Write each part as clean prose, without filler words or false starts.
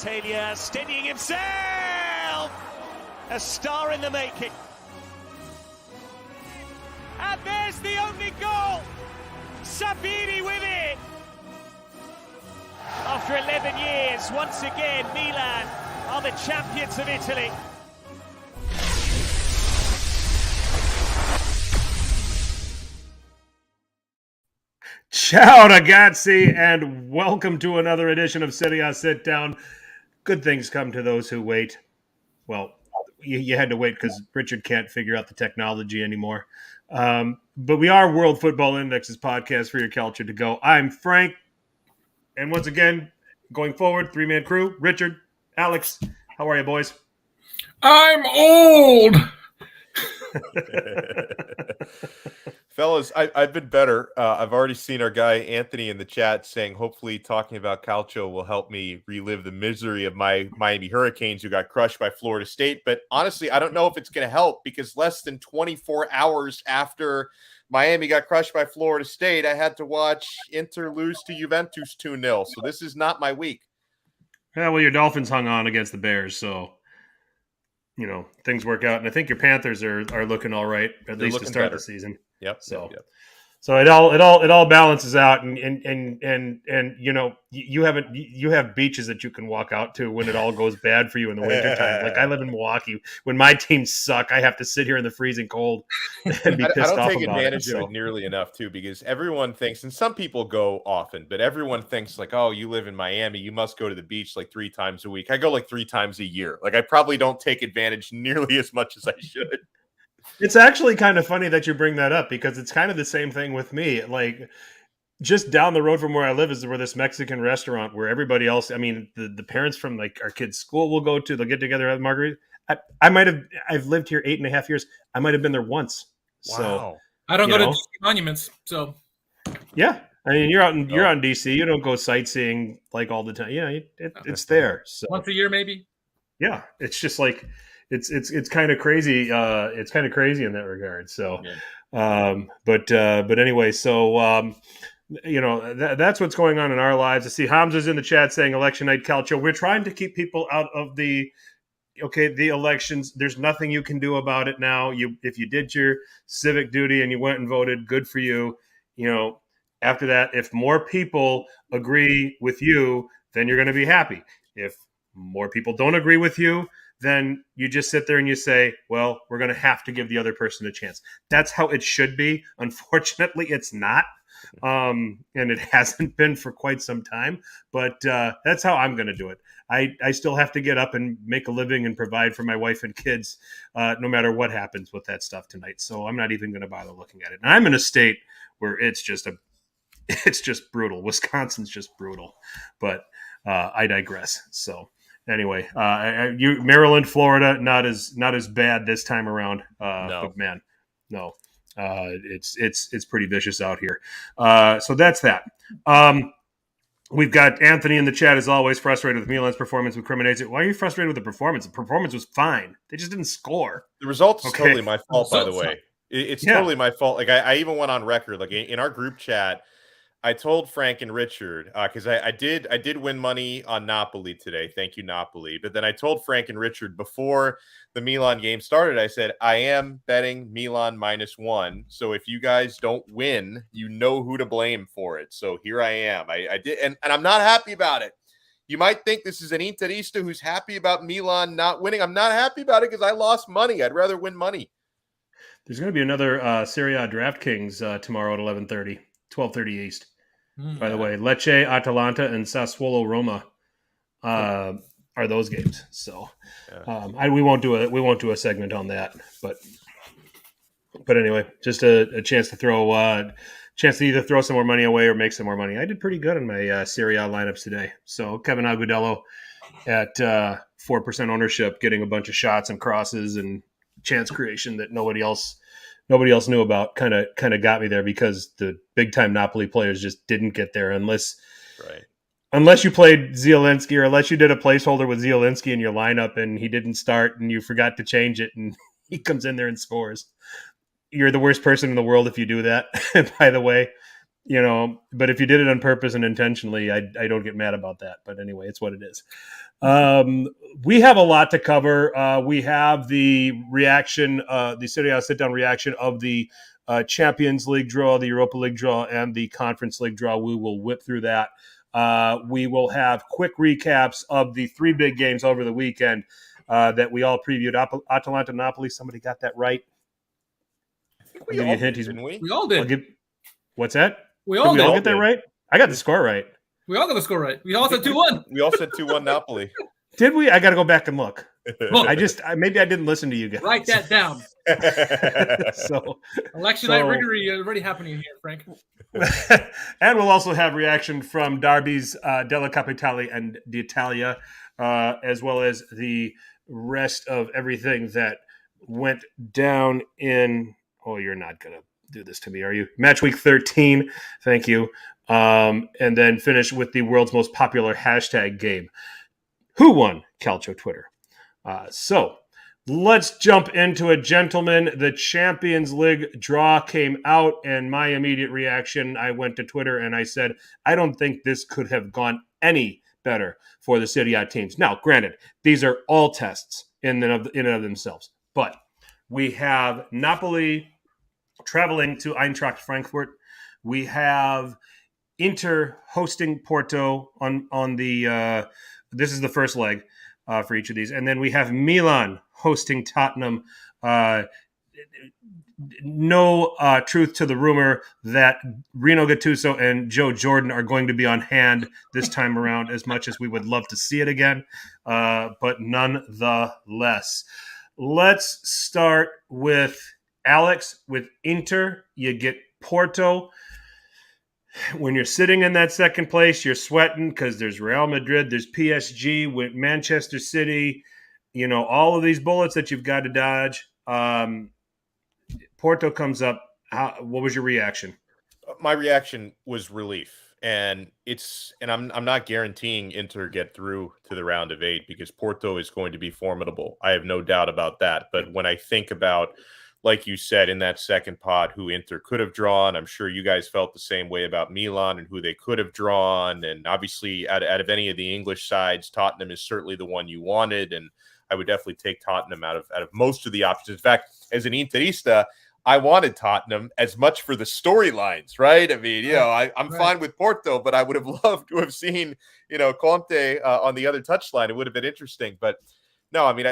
Italia steadying himself! A star in the making. And there's the only goal! Sabini with it! After 11 years, once again, Milan are the champions of Italy. Ciao ragazzi, and welcome to another edition of Serie A Sitdown. Good things come to those who wait. Well, you had to wait because Richard can't figure out the technology anymore. But we are World Football Index's podcast for your culture to go. I'm Frank, and once again, going forward, three-man crew, Richard, Alex. How are you, boys? I'm old! Fellas, I've been better. I've already seen our guy Anthony in the chat saying hopefully talking about Calcio will help me relive the misery of my Miami Hurricanes who got crushed by Florida State. But honestly, I don't know if it's going to help because less than 24 hours after Miami got crushed by Florida State, I had to watch Inter lose to Juventus 2-0. So this is not my week. Yeah, well, your Dolphins hung on against the Bears, so you know things work out. And I think your Panthers are looking all right, at least to start better. The season. Yep. So, yep. So it all balances out, and you know you have beaches that you can walk out to when it all goes bad for you in the wintertime. Like I live in Milwaukee. When my teams suck, I have to sit here in the freezing cold and be pissed off about it. I don't take advantage of it nearly enough too, because everyone thinks, and some people go often, but everyone thinks like, oh, you live in Miami, you must go to the beach like 3 times a week. I go like 3 times a year. Like I probably don't take advantage nearly as much as I should. It's actually kind of funny that you bring that up because it's kind of the same thing with me. Like just down the road from where I live is where this Mexican restaurant where everybody else, I mean, the parents from like our kids' school will go to, they'll get together at margarita. I've lived here 8.5 years. I might have been there once. Wow. So I don't go to DC monuments, so yeah. I mean, you're out in DC. You don't go sightseeing like all the time. Yeah, it's there. So once a year, maybe. Yeah, it's just like it's kind of crazy. It's kind of crazy in that regard. So, yeah. But anyway, so you know that's what's going on in our lives. I see Hamza's in the chat saying election night Calcio. We're trying to keep people out of the elections. There's nothing you can do about it now. If you did your civic duty and you went and voted, good for you. You know, after that, if more people agree with you, then you're going to be happy. If more people don't agree with you, then you just sit there and you say, well, we're going to have to give the other person a chance. That's how it should be. Unfortunately, it's not. And it hasn't been for quite some time. But that's how I'm going to do it. I still have to get up and make a living and provide for my wife and kids no matter what happens with that stuff tonight. So I'm not even going to bother looking at it. And I'm in a state where it's just brutal. Wisconsin's just brutal. But I digress. So anyway, Maryland, Florida, not as bad this time around. No. But man, no, it's pretty vicious out here. So that's that. We've got Anthony in the chat as always, frustrated with Milan's performance with Cremonese. Why are you frustrated with the performance? The performance was fine. They just didn't score. The result is totally my fault, by the way. It's totally my fault. Like I even went on record, like in our group chat, I told Frank and Richard, because I did win money on Napoli today. Thank you, Napoli. But then I told Frank and Richard before the Milan game started, I said, I am betting Milan -1. So if you guys don't win, you know who to blame for it. So here I am. I did, and I'm not happy about it. You might think this is an Interista who's happy about Milan not winning. I'm not happy about it because I lost money. I'd rather win money. There's going to be another Serie A DraftKings tomorrow at 11:30. 12:30 East. By the way, Lecce, Atalanta, and Sassuolo Roma are those games. So we won't do a segment on that. But anyway, just a chance to throw either throw some more money away or make some more money. I did pretty good in my Serie A lineups today. So Kevin Agudelo at 4% ownership, getting a bunch of shots and crosses and chance creation that nobody else knew about kind of got me there because the big time Napoli players just didn't get there unless you played Zielinski or unless you did a placeholder with Zielinski in your lineup and he didn't start and you forgot to change it and he comes in there and scores. You're the worst person in the world if you do that, by the way. You know, but if you did it on purpose and intentionally, I don't get mad about that. But anyway, it's what it is. We have a lot to cover. We have the reaction, the Serie A sit-down reaction of the Champions League draw, the Europa League draw, and the Conference League draw. We will whip through that. We will have quick recaps of the 3 big games over the weekend that we all previewed. Atalanta, Napoli. Somebody got that right. I think we all did, hint. We all did. What's that? We all did. did. We all get that right? I got the score right. We all got the score right. We all said 2-1. We all said 2-1 Napoli. Did we? I got to go back and look. Maybe I didn't listen to you guys. Write that down. So election night riggery already happening here, Frank. And we'll also have reaction from derbies, Della Capitale and d'Italia, as well as the rest of everything that went down in. Oh, you're not going to do this to me, are you? Match week 13. Thank you. And then finish with the world's most popular hashtag game. Who won Calcio Twitter? So let's jump into it, gentlemen. The Champions League draw came out, and my immediate reaction, I went to Twitter and I said, I don't think this could have gone any better for the Serie A teams. Now, granted, these are all tests in and of themselves, but we have Napoli traveling to Eintracht Frankfurt. We have Inter hosting Porto on the this is the first leg for each of these. And then we have Milan hosting Tottenham. No truth to the rumor that Rino Gattuso and Joe Jordan are going to be on hand this time around, as much as we would love to see it again. But nonetheless, let's start with Alex. With Inter, you get Porto. When you're sitting in that second place, you're sweating because there's Real Madrid, there's PSG, with Manchester City, all of these bullets that you've got to dodge. Porto comes up. What was your reaction? My reaction was relief. And I'm not guaranteeing Inter get through to the round of 8 because Porto is going to be formidable. I have no doubt about that. But when I think about, like you said, in that second pod, who Inter could have drawn, I'm sure you guys felt the same way about Milan and who they could have drawn. And obviously, out of any of the English sides, Tottenham is certainly the one you wanted. And I would definitely take Tottenham out of most of the options. In fact, as an Interista, I wanted Tottenham as much for the storylines, right? I mean, I'm fine with Porto, but I would have loved to have seen, Conte on the other touchline. It would have been interesting. But no, I mean,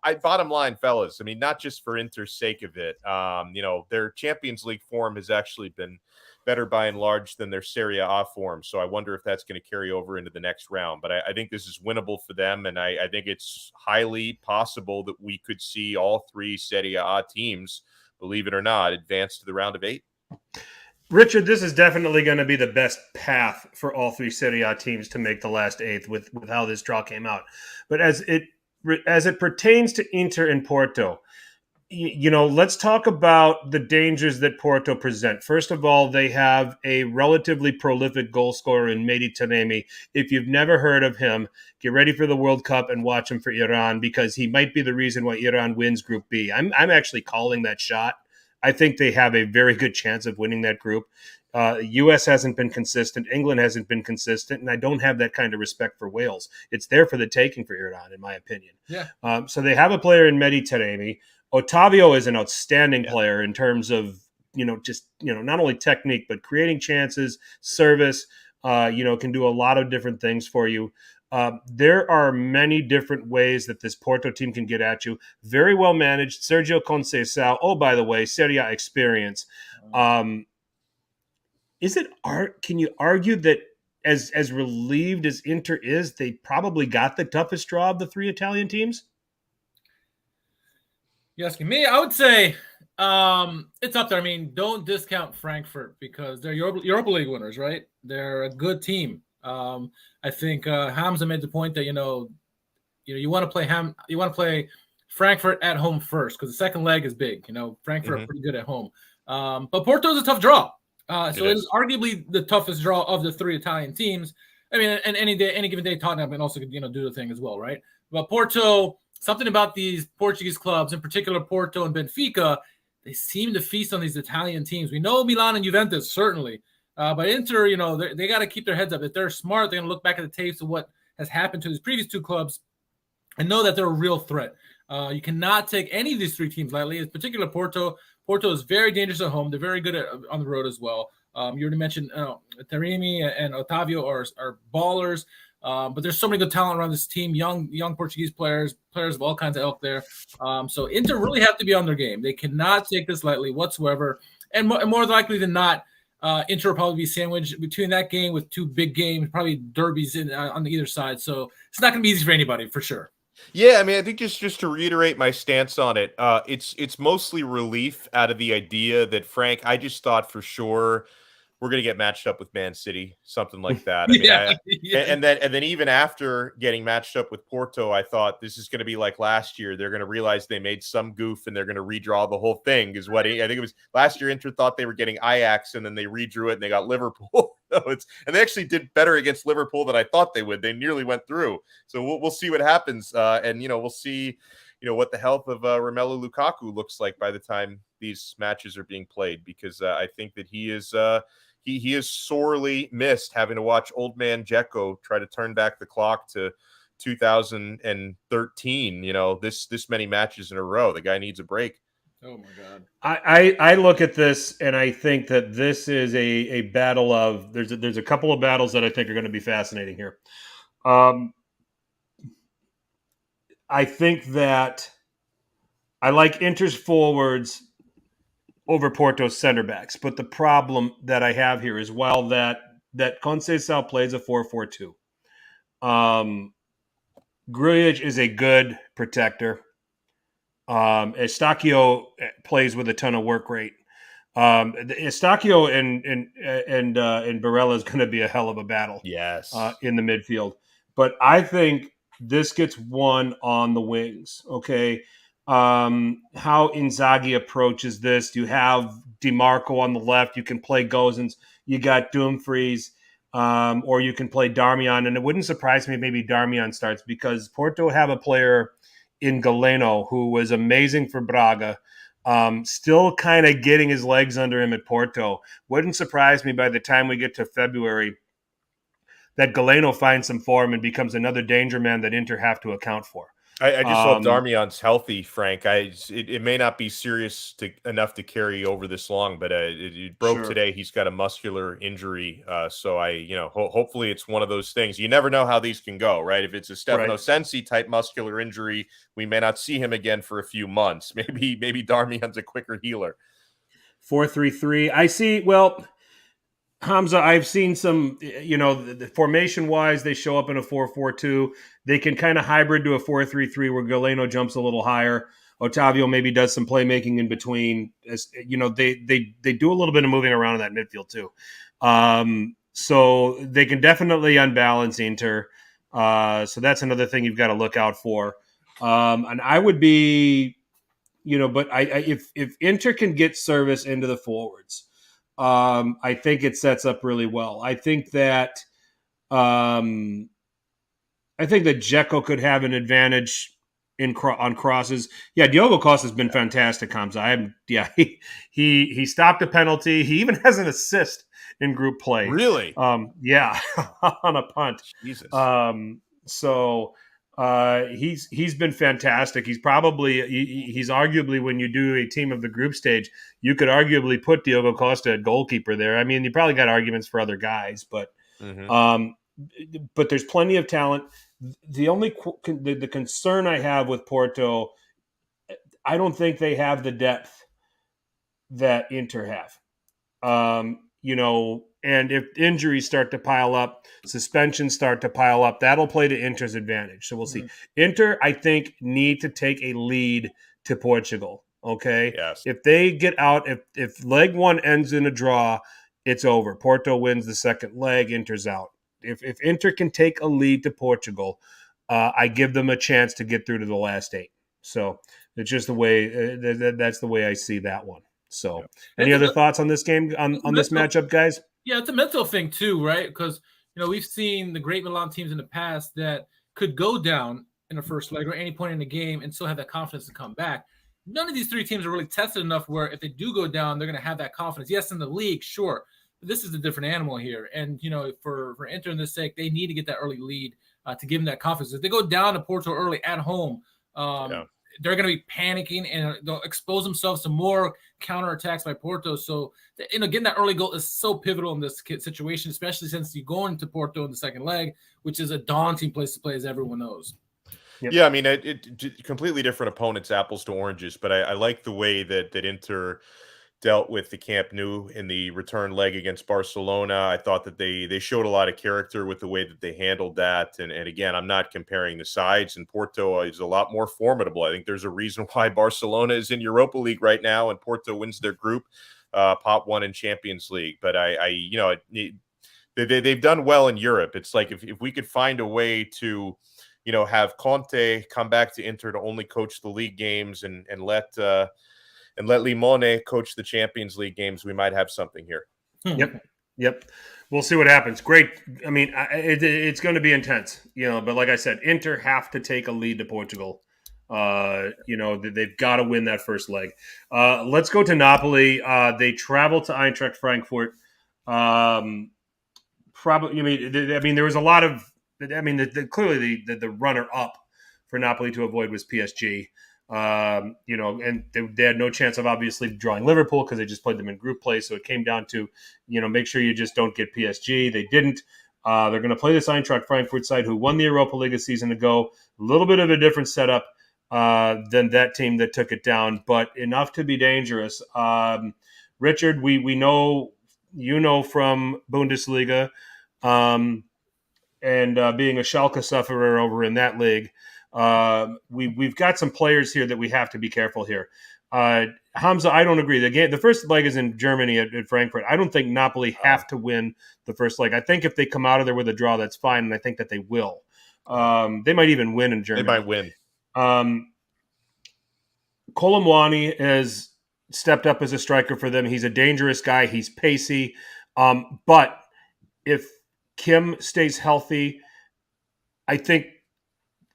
I bottom line, fellas, I mean, not just for Inter's sake of it. Their Champions League form has actually been better by and large than their Serie A form. So I wonder if that's going to carry over into the next round. But I think this is winnable for them. And I think it's highly possible that we could see all 3 Serie A teams, believe it or not, advance to the round of 8. Richard, this is definitely going to be the best path for all 3 Serie A teams to make the last 8th with how this draw came out. But as it pertains to Inter and Porto, let's talk about the dangers that Porto present. First of all, they have a relatively prolific goal scorer in Mehdi Taremi. If you've never heard of him, get ready for the World Cup and watch him for Iran, because he might be the reason why Iran wins Group B. I'm actually calling that shot. I think they have a very good chance of winning that group. U.S. hasn't been consistent. England hasn't been consistent. And I don't have that kind of respect for Wales. It's there for the taking for Iran, in my opinion. Yeah. So they have a player in Mehdi Taremi. Ottavio is an outstanding player in terms of, not only technique, but creating chances, service, can do a lot of different things for you. There are many different ways that this Porto team can get at you. Very well managed. Sergio Conceição, oh, by the way, Serie A experience. Can you argue that as relieved as Inter is, they probably got the toughest draw of the 3 Italian teams? You asking me? I would say it's up there. I mean, don't discount Frankfurt because they're Europa League winners, right? They're a good team. I think Hamza made the point that you want to play Frankfurt at home first because the second leg is big. Frankfurt are pretty good at home, but Porto is a tough draw. So it is arguably the toughest draw of the 3 Italian teams. I mean, and any given day, Tottenham can also do the thing as well, right? But Porto, something about these Portuguese clubs, in particular Porto and Benfica, they seem to feast on these Italian teams. We know Milan and Juventus certainly, but Inter, they got to keep their heads up. If they're smart, they're going to look back at the tapes of what has happened to his previous two clubs, and know that they're a real threat. You cannot take any of these three teams lightly, in particular Porto. Porto is very dangerous at home. They're very good on the road as well. You already mentioned Taremi and Otavio are ballers, but there's so many good talent around this team, young Portuguese players of all kinds of ilk there. So Inter really have to be on their game. They cannot take this lightly whatsoever. And more likely than not, Inter will probably be sandwiched between that game with two big games, probably derbies on the either side. So it's not going to be easy for anybody, for sure. Yeah, I mean, I think just to reiterate my stance on it, it's mostly relief out of the idea that, Frank, I just thought for sure we're going to get matched up with Man City, something like that. I mean, and then even after getting matched up with Porto, I thought this is going to be like last year. They're going to realize they made some goof and they're going to redraw the whole thing. Is what I think it was last year. Inter thought they were getting Ajax and then they redrew it and they got Liverpool. And they actually did better against Liverpool than I thought they would. They nearly went through. So we'll see what happens. And we'll see. What the health of Romelu Lukaku looks like by the time these matches are being played, because I think that he is he is sorely missed having to watch old man Dzeko try to turn back the clock to 2013. This many matches in a row. The guy needs a break. Oh my God. I look at this and I think that this is a battle of there's a couple of battles that I think are going to be fascinating here. I think that I like Inter's forwards over Porto's center backs, but the problem that I have here is that Conceição plays a 4-4-2. Grujic is a good protector. Eustáquio plays with a ton of work rate. Eustáquio and Barella is going to be a hell of a battle. Yes, in the midfield, but I think this gets won on the wings. Okay. How Inzaghi approaches this. You have DiMarco on the left. You can play Gozens. You got Dumfries, or you can play Darmian. And it wouldn't surprise me if maybe Darmian starts, because Porto have a player in Galeno who was amazing for Braga, still kind of getting his legs under him at Porto. Wouldn't surprise me by the time we get to February that Galeno finds some form and becomes another danger man that Inter have to account for. I just hope Darmian's healthy, Frank. It may not be serious enough to carry over this long, but it broke today. He's got a muscular injury, so hopefully it's one of those things. You never know how these can go, right? If it's a Stefano Sensi type muscular injury, we may not see him again for a few months. Maybe Darmian's a quicker healer. 4-3-3. I see. Well, Hamza, I've seen some, the formation-wise, they show up in a 4-4-2. They can kind of hybrid to a 4-3-3 where Galeno jumps a little higher. Otavio maybe does some playmaking in between. They do a little bit of moving around in that midfield too. So they can definitely unbalance Inter. So that's another thing you've got to look out for. And I would be, but if Inter can get service into the forwards, I think it sets up really well. I think that Dzeko could have an advantage on crosses. Yeah, Diogo Costa has been fantastic, Hamza. He stopped a penalty. He even has an assist in group play. Really? Yeah, on a punt. Jesus. He's been fantastic. He's arguably, when you do a team of the group stage, you could arguably put Diogo Costa at goalkeeper there. I mean, you probably got arguments for other guys, but but there's plenty of talent. The only the concern I have with Porto, I don't think they have the depth that Inter have. And if injuries start to pile up, suspensions start to pile up, that'll play to Inter's advantage. So we'll see. Inter, I think, need to take a lead to Portugal. Okay? Yes. If they get out, if leg one ends in a draw, it's over. Porto wins the second leg, Inter's out. If Inter can take a lead to Portugal, I give them a chance to get through to the last 8. So it's just the way that's the way I see that one. So any other thoughts on this game, on this matchup, guys? Yeah, it's a mental thing too, right? Because we've seen the great Milan teams in the past that could go down in the first leg or any point in the game and still have that confidence to come back. None of these three teams are really tested enough where if they do go down, they're going to have that confidence. Yes, in the league, sure, but this is a different animal here. And for Inter in this sake, they need to get that early lead. to give them that confidence. If they go down to Porto early at home, they're going to be panicking and they'll expose themselves to more counterattacks by Porto. So, getting that early goal is so pivotal in this situation, especially since you go into Porto in the second leg, which is a daunting place to play, as everyone knows. Yep. Yeah, I mean, it completely different opponents, apples to oranges, but I like the way that Inter dealt with the Camp Nou in the return leg against Barcelona. I thought that they showed a lot of character with the way that they handled that. And again, I'm not comparing the sides, and Porto is a lot more formidable. I think there's a reason why Barcelona is in Europa League right now and Porto wins their group, pot one in Champions League. But they've done well in Europe. It's like if we could find a way to, have Conte come back to Inter to only coach the league games and let Limone coach the Champions League games, we might have something here. Yep. We'll see what happens. Great. I mean, it's going to be intense, but like I said, Inter have to take a lead to Portugal. They've got to win that first leg. Let's go to Napoli. They travel to Eintracht Frankfurt. There was a lot of, clearly the runner up for Napoli to avoid was PSG. And they had no chance of obviously drawing Liverpool because they just played them in group play. So it came down to, make sure you just don't get PSG. They didn't. They're going to play this Eintracht Frankfurt side who won the Europa League a season ago. A little bit of a different setup than that team that took it down, but enough to be dangerous. Richard, we know, from Bundesliga and being a Schalke sufferer over in that league, we've got some players here that we have to be careful here. Hamza, I don't agree. The first leg is in Germany at Frankfurt. I don't think Napoli have to win the first leg. I think if they come out of there with a draw, that's fine, and I think that they will. They might even win in Germany. They might win. Colomwani has stepped up as a striker for them. He's a dangerous guy. He's pacey. But if Kim stays healthy, I think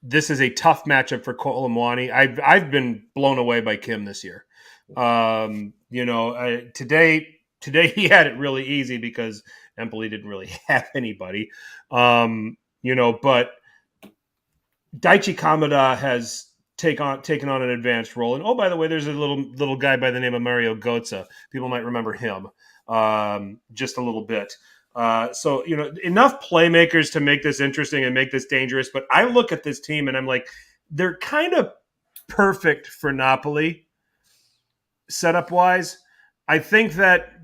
this is a tough matchup for Colomwani. I've been blown away by Kim this year. Today he had it really easy because Empoli didn't really have anybody. But Daichi Kamada has taken on an advanced role. And, oh, by the way, there's a little guy by the name of Mario Götze. People might remember him just a little bit. So, enough playmakers to make this interesting and make this dangerous. But I look at this team and I'm like, they're kind of perfect for Napoli setup-wise. I think that,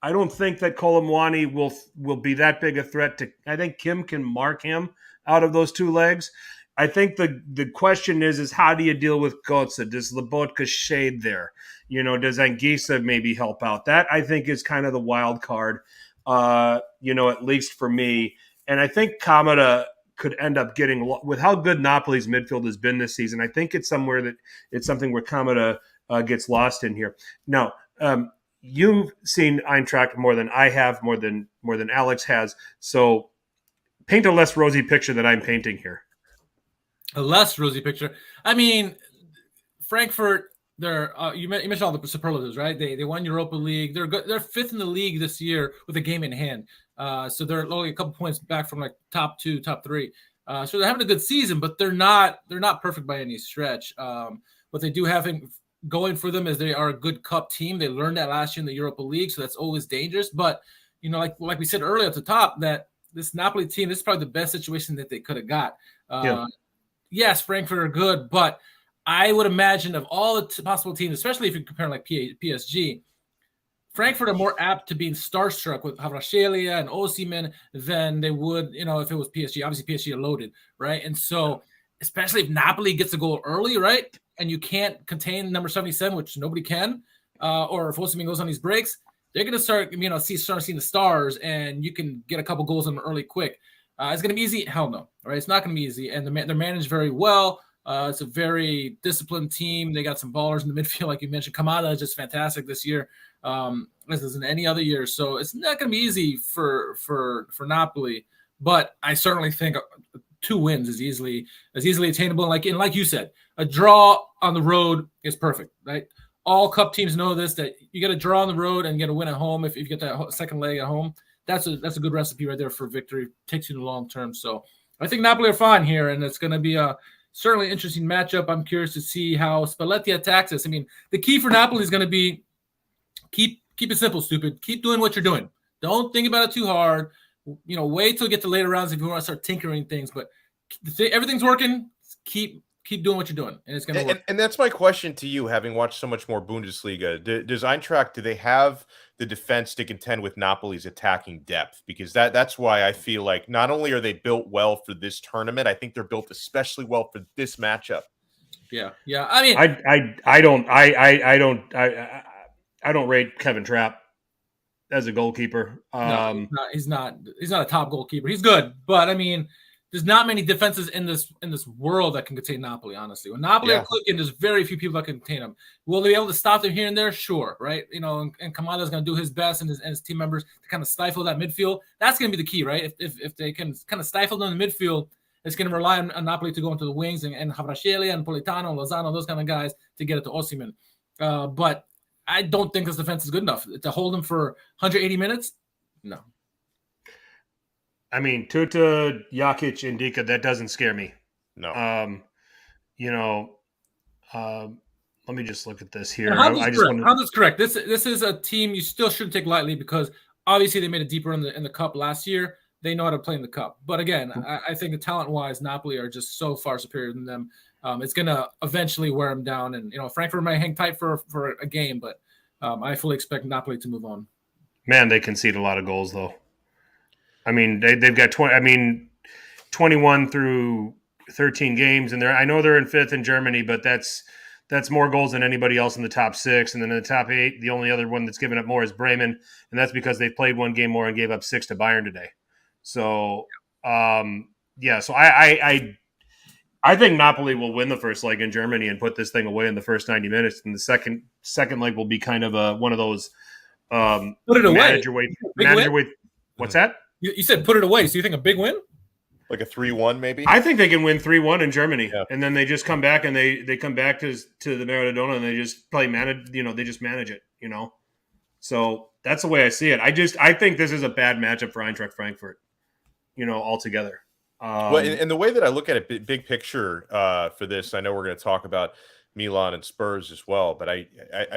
I don't think that Colomwani will be that big a threat to. I think Kim can mark him out of those two legs. I think the question is how do you deal with Götze? Does Lobotka shade there? Does Anguissa maybe help out? That I think is kind of the wild card, at least for me. And I think Kamada could end up getting, with how good Napoli's midfield has been this season, I think it's something where Kamada gets lost in here. Now, you've seen Eintracht more than I have, more than Alex has. So paint a less rosy picture that I'm painting here. A less rosy picture. I mean, Frankfurt, you mentioned all the superlatives, right? They won Europa League. They're good. They're fifth in the league this year with a game in hand. So they're only a couple points back from like top 2, top 3. So they're having a good season, but they're not perfect by any stretch. What they do have going for them is they are a good cup team. They learned that last year in the Europa League, so that's always dangerous. But like we said earlier at the top, that this Napoli team, this is probably the best situation that they could have got. Yes, Frankfurt are good, but I would imagine of all the possible teams, especially if you compare like PSG, Frankfurt are more apt to being starstruck with Kvaratskhelia and Osimhen than they would, if it was PSG. Obviously, PSG are loaded, right? And so, especially if Napoli gets a goal early, right, and you can't contain number 77, which nobody can, or if Osimhen goes on these breaks, they're going to start seeing the stars, and you can get a couple goals on them early quick. It's going to be easy? Hell no, right? It's not going to be easy, and they're managed very well. It's a very disciplined team. They got some ballers in the midfield, like you mentioned. Kamada is just fantastic this year, as is in any other year. So it's not going to be easy for Napoli, but I certainly think 2 wins is easily attainable. And like you said, a draw on the road is perfect, right? All cup teams know this, that you get a draw on the road and get a win at home. If you get that second leg at home, that's a good recipe right there for victory. Takes you to the long term. So I think Napoli are fine here, and it's going to be a certainly interesting matchup. I'm curious to see how Spalletti attacks this. I mean, the key for Napoli is going to be keep it simple, stupid. Keep doing what you're doing. Don't think about it too hard. Wait till you get to later rounds if you want to start tinkering things. But everything's working. Keep doing what you're doing, and it's going to work. And that's my question to you, having watched so much more Bundesliga. Does Eintracht, do they have the defense to contend with Napoli's attacking depth? Because that's why I feel like not only are they built well for this tournament, I think they're built especially well for this matchup. Yeah. I mean, I don't rate Kevin Trapp as a goalkeeper. No, he's not a top goalkeeper. He's good, but I mean, there's not many defenses in this world that can contain Napoli, honestly. When Napoli are clicking, there's very few people that can contain them. Will they be able to stop them here and there? Sure, right? And Kamada's going to do his best and his team members to kind of stifle that midfield. That's going to be the key, right? If they can kind of stifle them in the midfield, it's going to rely on Napoli to go into the wings and Kvaratskhelia and Politano, Lozano, those kind of guys to get it to Osimhen. But I don't think this defense is good enough to hold him for 180 minutes. No. I mean, Tuta, Jakic, and Dika, that doesn't scare me. No. Let me just look at this here. Hamza's correct. This is a team you still shouldn't take lightly because obviously they made it deeper in the cup last year. They know how to play in the cup. But again, I think talent-wise, Napoli are just so far superior than them. It's going to eventually wear them down. And, Frankfurt might hang tight for a game, but I fully expect Napoli to move on. Man, they concede a lot of goals, though. I mean, they've got 21 through 13 games, and I know they're in fifth in Germany, but that's more goals than anybody else in the top 6. And then in the top 8, the only other one that's given up more is Bremen, and that's because they've played one game more and gave up 6 to Bayern today. So, so I think Napoli will win the first leg in Germany and put this thing away in the first 90 minutes, and the second leg will be kind of one of those put it away. Manager weight. What's that? You said put it away, so you think a big win? Like a 3-1 maybe? I think they can win 3-1 in Germany, and then they just come back and they come back to the Maradona and they just they just manage it, So that's the way I see it. I think this is a bad matchup for Eintracht Frankfurt, altogether. Well, and the way that I look at it, big picture for this, I know we're going to talk about Milan and Spurs as well, but I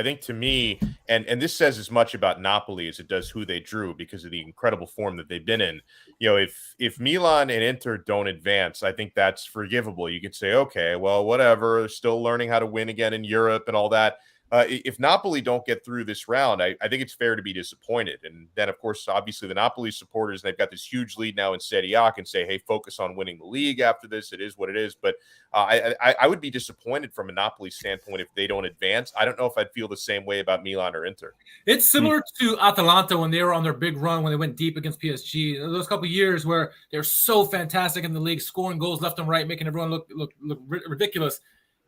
think to me, and this says as much about Napoli as it does who they drew because of the incredible form that they've been in. If Milan and Inter don't advance, I think that's forgivable. You could say, okay, well, whatever, they're still learning how to win again in Europe and all that. If Napoli don't get through this round, I think it's fair to be disappointed. And then, of course, obviously the Napoli supporters, they've got this huge lead now in Serie A, can say, hey, focus on winning the league after this. It is what it is. But I would be disappointed from a Napoli standpoint if they don't advance. I don't know if I'd feel the same way about Milan or Inter. It's similar to Atalanta when they were on their big run, when they went deep against PSG. Those couple of years where they're so fantastic in the league, scoring goals left and right, making everyone look ridiculous.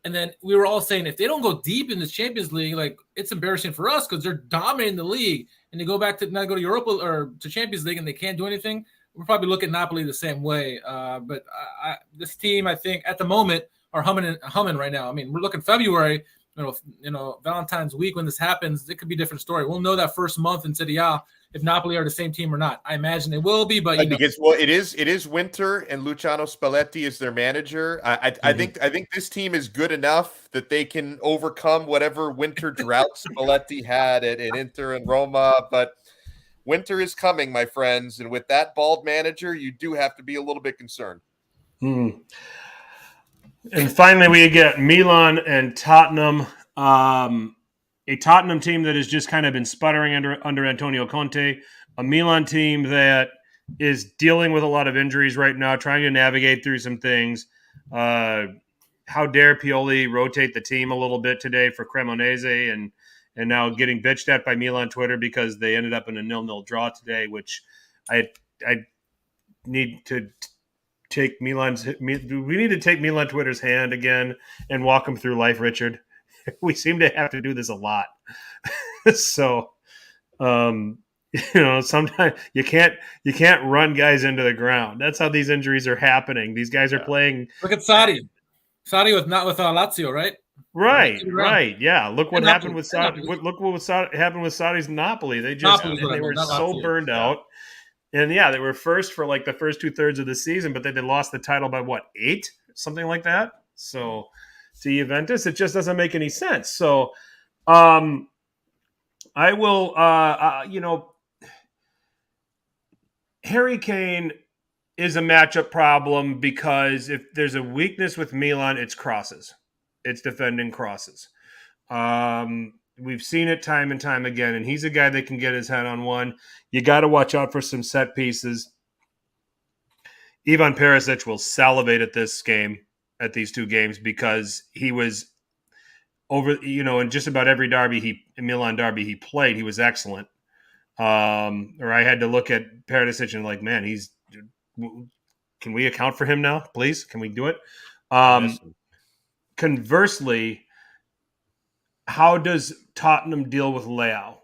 And then we were all saying, if they don't go deep in this Champions League, like it's embarrassing for us because they're dominating the league. And they go back to now go to Europa or to Champions League and they can't do anything. We'll probably look at Napoli the same way. But this team, I think, at the moment, are humming right now. I mean, we're looking February, Valentine's week when this happens, it could be a different story. We'll know that first month in Serie A if Napoli are the same team or not. I imagine they will be, but because it is winter and Luciano Spalletti is their manager. I think this team is good enough that they can overcome whatever winter drought Spalletti had at Inter and Roma. But winter is coming, my friends, and with that bald manager, you do have to be a little bit concerned. And finally, we get Milan and Tottenham. A Tottenham team that has just kind of been sputtering under Antonio Conte. A Milan team that is dealing with a lot of injuries right now, trying to navigate through some things. How dare Pioli rotate the team a little bit today for Cremonese and now getting bitched at by Milan Twitter because they ended up in a 0-0 draw today, which I need to take we need to take Milan Twitter's hand again and walk them through life, Richard. We seem to have to do this a lot. So, sometimes you can't run guys into the ground. That's how these injuries are happening. These guys are playing. Look at Sarri with Lazio, right? Right. Yeah. Look what happened with Sarri. Look what happened with Sarri's Napoli. They were so burned out. And yeah, they were first for like the first 2/3 of the season, but they lost the title by what, 8, something like that. So to Juventus, it just doesn't make any sense. So I will, Harry Kane is a matchup problem because if there's a weakness with Milan, it's crosses. It's defending crosses. We've seen it time and time again, and he's a guy that can get his head on one. You got to watch out for some set pieces. Ivan Perisic will salivate at this game, at these two games, because he was over, in just about every Milan derby he played, he was excellent. Or I had to look at Perisic and like, man, can we account for him now, please? Can we do it? Conversely, how does Tottenham deal with Leao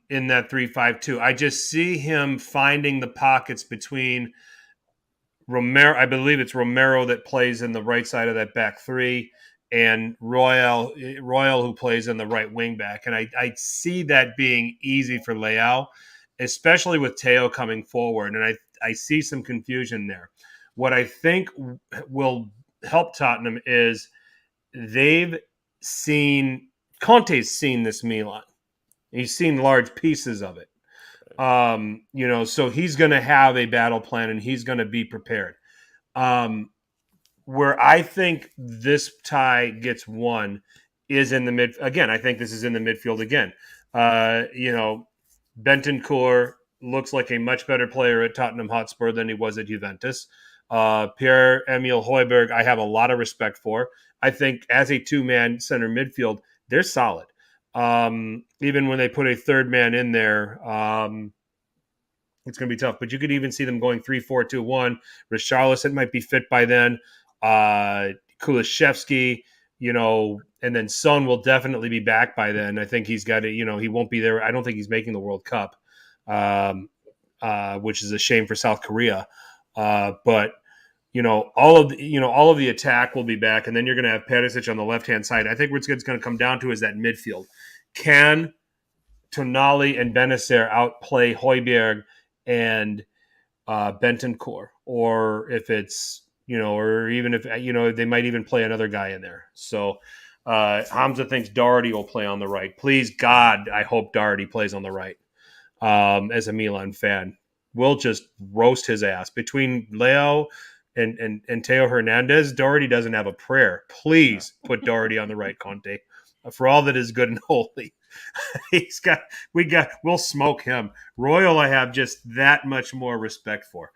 in that 3-5-2? I just see him finding the pockets between Romero. I believe it's Romero that plays in the right side of that back three, and Royal who plays in the right wing back. And I see that being easy for Leao, especially with Teo coming forward. And I see some confusion there. What I think will help Tottenham is Conte's seen this Milan. He's seen large pieces of it. So he's going to have a battle plan and he's going to be prepared. Where I think this tie gets won is in the mid. Again, I think this is in the midfield again. Bentancur looks like a much better player at Tottenham Hotspur than he was at Juventus. Pierre-Emile Højbjerg, I have a lot of respect for. I think as a two-man center midfield, they're solid. Even when they put a third man in there, it's going to be tough. But you could even see them going 3-4-2-1. Richarlison might be fit by then. Kulusevski, and then Son will definitely be back by then. I think he's got he won't be there. I don't think he's making the World Cup, which is a shame for South Korea. But all of the attack will be back, and then you're going to have Perisic on the left-hand side. I think what's going to come down to is that midfield. Can Tonali and Benacer outplay Højbjerg and Bentancur, or if it's or even if they might even play another guy in there. So Hamza thinks Doherty will play on the right. Please God, I hope Doherty plays on the right. As a Milan fan, we'll just roast his ass between Leao and Teo Hernandez. Doherty doesn't have a prayer. Please put Doherty on the right, Conte. For all that is good and holy, we'll smoke him. Royal, I have just that much more respect for.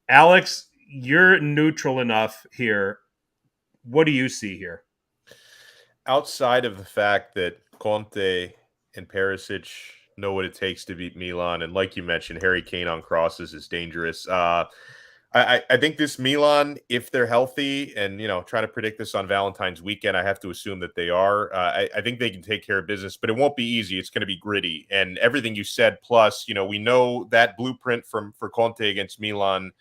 Alex, you're neutral enough here. What do you see here? Outside of the fact that Conte and Perisic know what it takes to beat Milan, and like you mentioned, Harry Kane on crosses is dangerous. I think this Milan, if they're healthy, and trying to predict this on Valentine's weekend, I have to assume that they are. I think they can take care of business, but it won't be easy. It's going to be gritty, and everything you said. Plus, we know that blueprint for Conte against Milan.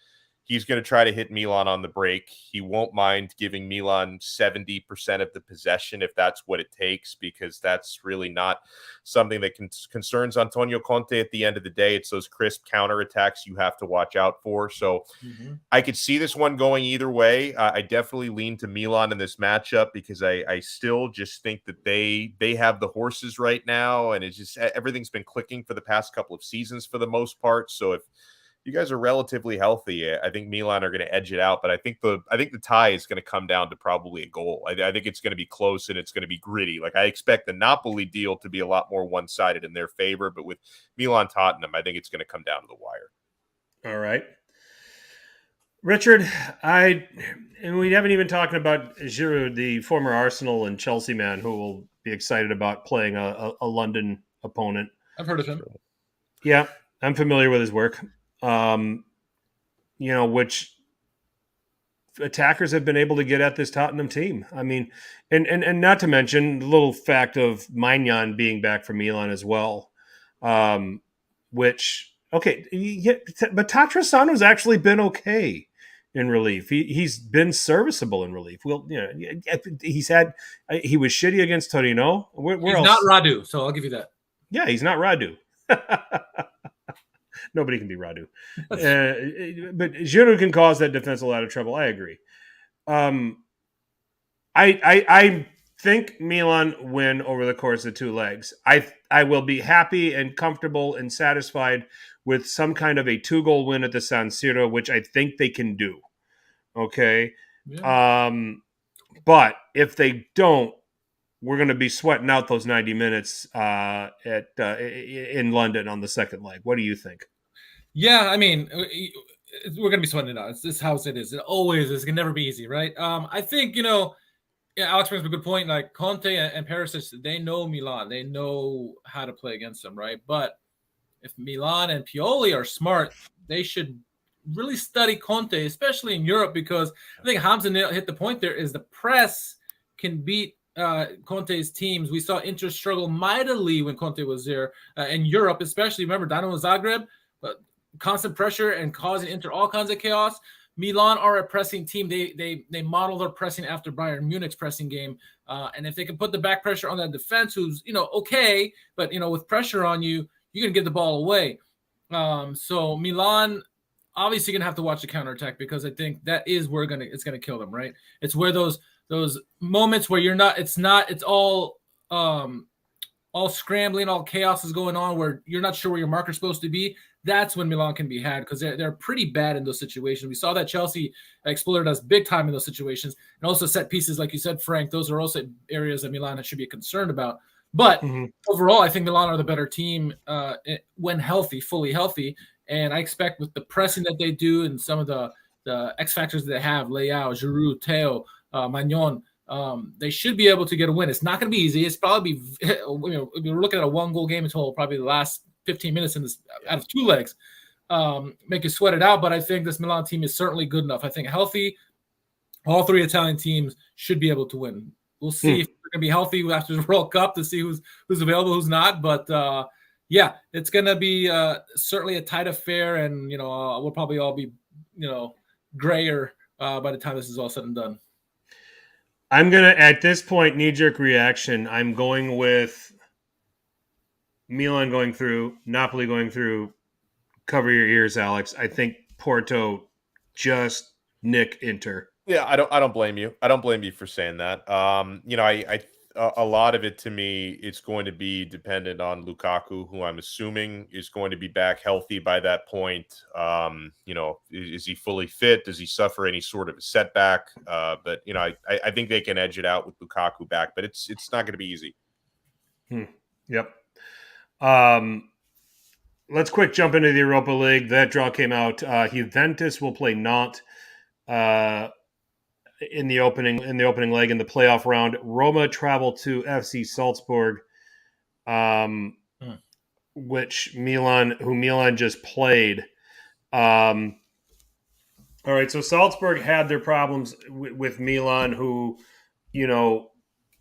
He's going to try to hit Milan on the break. He won't mind giving Milan 70% of the possession if that's what it takes, because that's really not something that concerns Antonio Conte at the end of the day. It's those crisp counterattacks you have to watch out for. So I could see this one going either way. I definitely lean to Milan in this matchup because I still just think that they have the horses right now, and it's just everything's been clicking for the past couple of seasons for the most part. So if you guys are relatively healthy, I think Milan are going to edge it out, but I think the tie is going to come down to probably a goal. I think it's going to be close and it's going to be gritty. Like I expect the Napoli deal to be a lot more one-sided in their favor, but with Milan Tottenham, I think it's going to come down to the wire. All right. Richard, and we haven't even talked about Giroud, the former Arsenal and Chelsea man, who will be excited about playing a London opponent. I've heard of him. Yeah, I'm familiar with his work. Which attackers have been able to get at this Tottenham team. I mean, and not to mention the little fact of Maignan being back from Milan as well, but Tatrasano's actually been okay in relief. He's been serviceable in relief. He was shitty against Torino. Where he's else? Not Radu, so I'll give you that. Yeah, he's not Radu. Nobody can be Radu. But Giroud can cause that defense a lot of trouble. I agree. I think Milan win over the course of 2 legs. I will be happy and comfortable and satisfied with some kind of a 2-goal win at the San Siro, which I think they can do. Okay. Yeah. But if they don't, we're going to be sweating out those 90 minutes in London on the second leg. What do you think? Yeah, I mean, we're going to be sweating it out. It's this house it is. It always is. It can never be easy, right? I think, Alex brings up a good point. Like Conte and Perisic, they know Milan. They know how to play against them, right? But if Milan and Pioli are smart, they should really study Conte, especially in Europe, because I think Hamza hit the point there is the press can beat Conte's teams. We saw Inter struggle mightily when Conte was there in Europe, especially. Remember, Dynamo Zagreb, constant pressure and causing Inter all kinds of chaos. Milan are a pressing team. They model their pressing after Bayern Munich's pressing game. And if they can put the back pressure on that defense, who's, okay, but, with pressure on you, you can give the ball away. So Milan obviously going to have to watch the counterattack, because I think that is where it's going to kill them, right? It's where those moments where it's all scrambling, all chaos is going on, where you're not sure where your marker's supposed to be. That's when Milan can be had, because they're pretty bad in those situations. We saw that Chelsea exploited us big time in those situations, and also set pieces, like you said, Frank. Those are also areas that Milan should be concerned about. But overall, I think Milan are the better team when healthy, fully healthy. And I expect with the pressing that they do and some of the X factors that they have, Leao, Giroud, Theo, Magnon, they should be able to get a win. It's not going to be easy. It's probably, we're looking at a 1-goal game until probably the last 15 minutes in this out of 2 legs, make you sweat it out. But I think this Milan team is certainly good enough. I think healthy, all 3 Italian teams should be able to win. We'll see if they're going to be healthy after the World Cup to see who's available, who's not. But yeah, it's going to be certainly a tight affair, and we'll probably all be grayer by the time this is all said and done. I'm gonna, at this point, knee-jerk reaction, I'm going with Milan going through, Napoli going through. Cover your ears, Alex. I think Porto just nick Inter. Yeah, I don't blame you. I don't blame you for saying that. A lot of it, to me, it's going to be dependent on Lukaku, who I'm assuming is going to be back healthy by that point. Is he fully fit? Does he suffer any sort of a setback? But I think they can edge it out with Lukaku back, but it's not going to be easy. Yep. Let's quick jump into the Europa League. That draw came out. Juventus will play Nantes in the opening leg in the playoff round. Roma travel to FC Salzburg, which Milan just played. All right, so Salzburg had their problems with Milan, who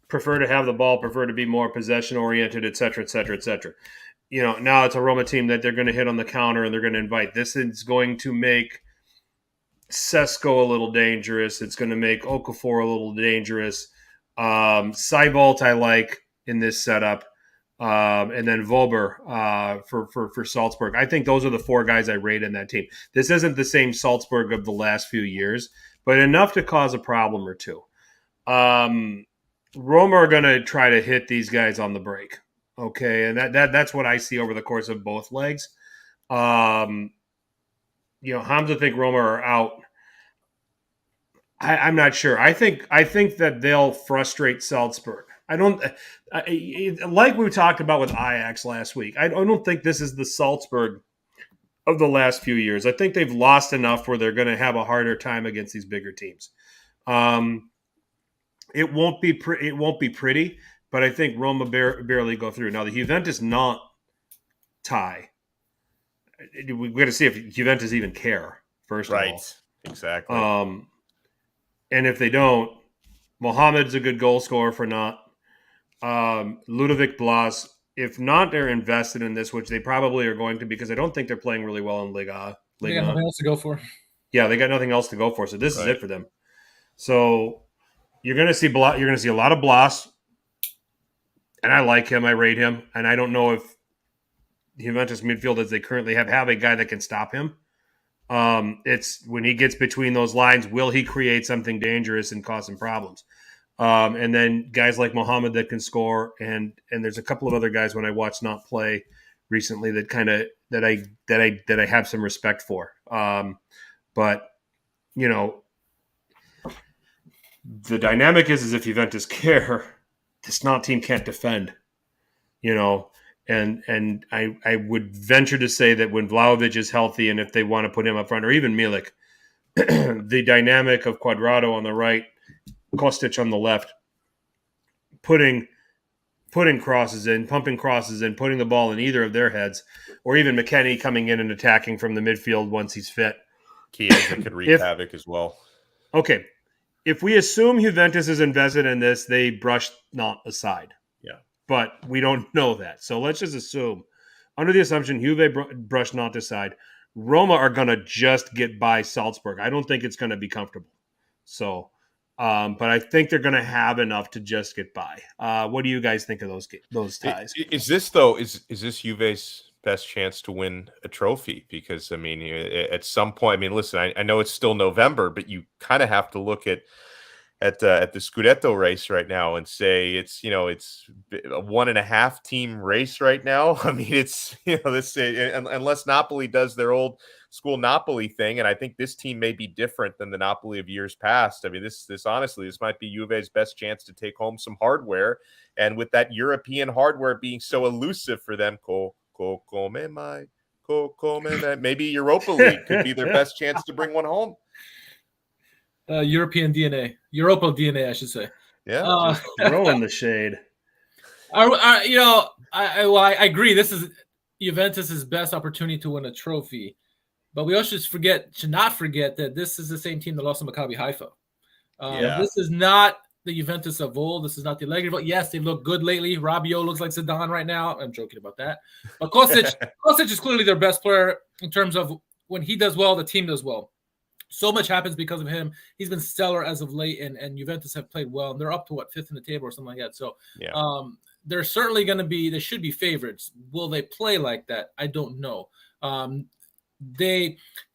prefer to have the ball, prefer to be more possession oriented, et cetera, et cetera, et cetera. Now it's a Roma team that they're going to hit on the counter and they're going to invite. This is going to make Sesko a little dangerous. It's going to make Okafor a little dangerous. Seibold I like in this setup. And then Vober for Salzburg. I think those are the 4 guys I rate in that team. This isn't the same Salzburg of the last few years, but enough to cause a problem or two. Roma are going to try to hit these guys on the break. Okay, and that's what I see over the course of both legs. Hamza think Roma are out. I'm not sure. I think that they'll frustrate Salzburg. Like we talked about with Ajax last week. I don't think this is the Salzburg of the last few years. I think they've lost enough where they're going to have a harder time against these bigger teams. It won't be pretty. But I think Roma barely go through. Now, the Juventus not tie. We've got to see if Juventus even care, first of all. Right, exactly. And if they don't, Mohamed's a good goal scorer for Nantes. Ludovic Blas, if not, they're invested in this, which they probably are going to, because I don't think they're playing really well in Liga. They got nothing else to go for. Yeah, they got nothing else to go for, so this is it for them. So you're going to see a lot of Blas. And I like him. I rate him. And I don't know if Juventus midfield as they currently have a guy that can stop him. It's when he gets between those lines, will he create something dangerous and cause some problems? And then guys like Mohamed that can score, and there's a couple of other guys when I watched not play recently that kind of that I have some respect for. But you know, the dynamic is if Juventus care, this not team can't defend. You know, and I would venture to say that when Vlahovic is healthy, and if they want to put him up front, or even Milik, the dynamic of Cuadrado on the right, Kostic on the left, putting crosses in, pumping crosses in, putting the ball in either of their heads, or even McKennie coming in and attacking from the midfield once he's fit. Chiesa could wreak havoc as well. Okay. If we assume Juventus is invested in this, they brush not aside. Yeah. But we don't know that. So let's just assume, under the assumption Juve brush not aside, Roma are going to just get by Salzburg. I don't think it's going to be comfortable. So, but I think they're going to have enough to just get by. What do you guys think of those ties? Is this though? Is this Juve's best chance to win a trophy? Because I mean, at some point, I mean, listen, I know it's still November, but you kind of have to look at the Scudetto race right now and say it's a 1.5 team race right now. I mean, it's this unless Napoli does their old school Napoli thing, and I think this team may be different than the Napoli of years past. I mean, this honestly, this might be Juve's best chance to take home some hardware, and with that European hardware being so elusive for them, maybe Europa League could be their best chance to bring one home. European DNA, Europa DNA, I should say. Yeah, just throwing the shade. I agree. This is Juventus's best opportunity to win a trophy, but we also should not forget that this is the same team that lost to Maccabi Haifa. This is not the Juventus of old. This is not the Allegri. But yes, they look good lately. Rabiot looks like Zidane right now. I'm joking about that. But Kostic is clearly their best player in terms of when he does well, the team does well. So much happens because of him. He's been stellar as of late, and Juventus have played well. And they're up to, 5th in the table or something like that. So they're certainly going to be – they should be favorites. Will they play like that? I don't know.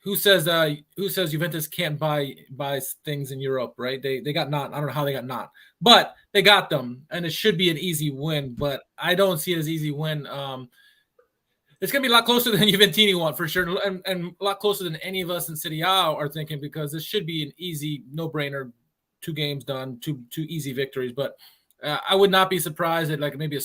Who says Juventus can't buy things in Europe, right? They got not. I don't know how they got not. But they got them, and it should be an easy win. But I don't see it as easy win. It's going to be a lot closer than Juventini want for sure, and a lot closer than any of us in Serie A are thinking, because this should be an easy, no-brainer, 2 games done, two easy victories. But I would not be surprised at like maybe a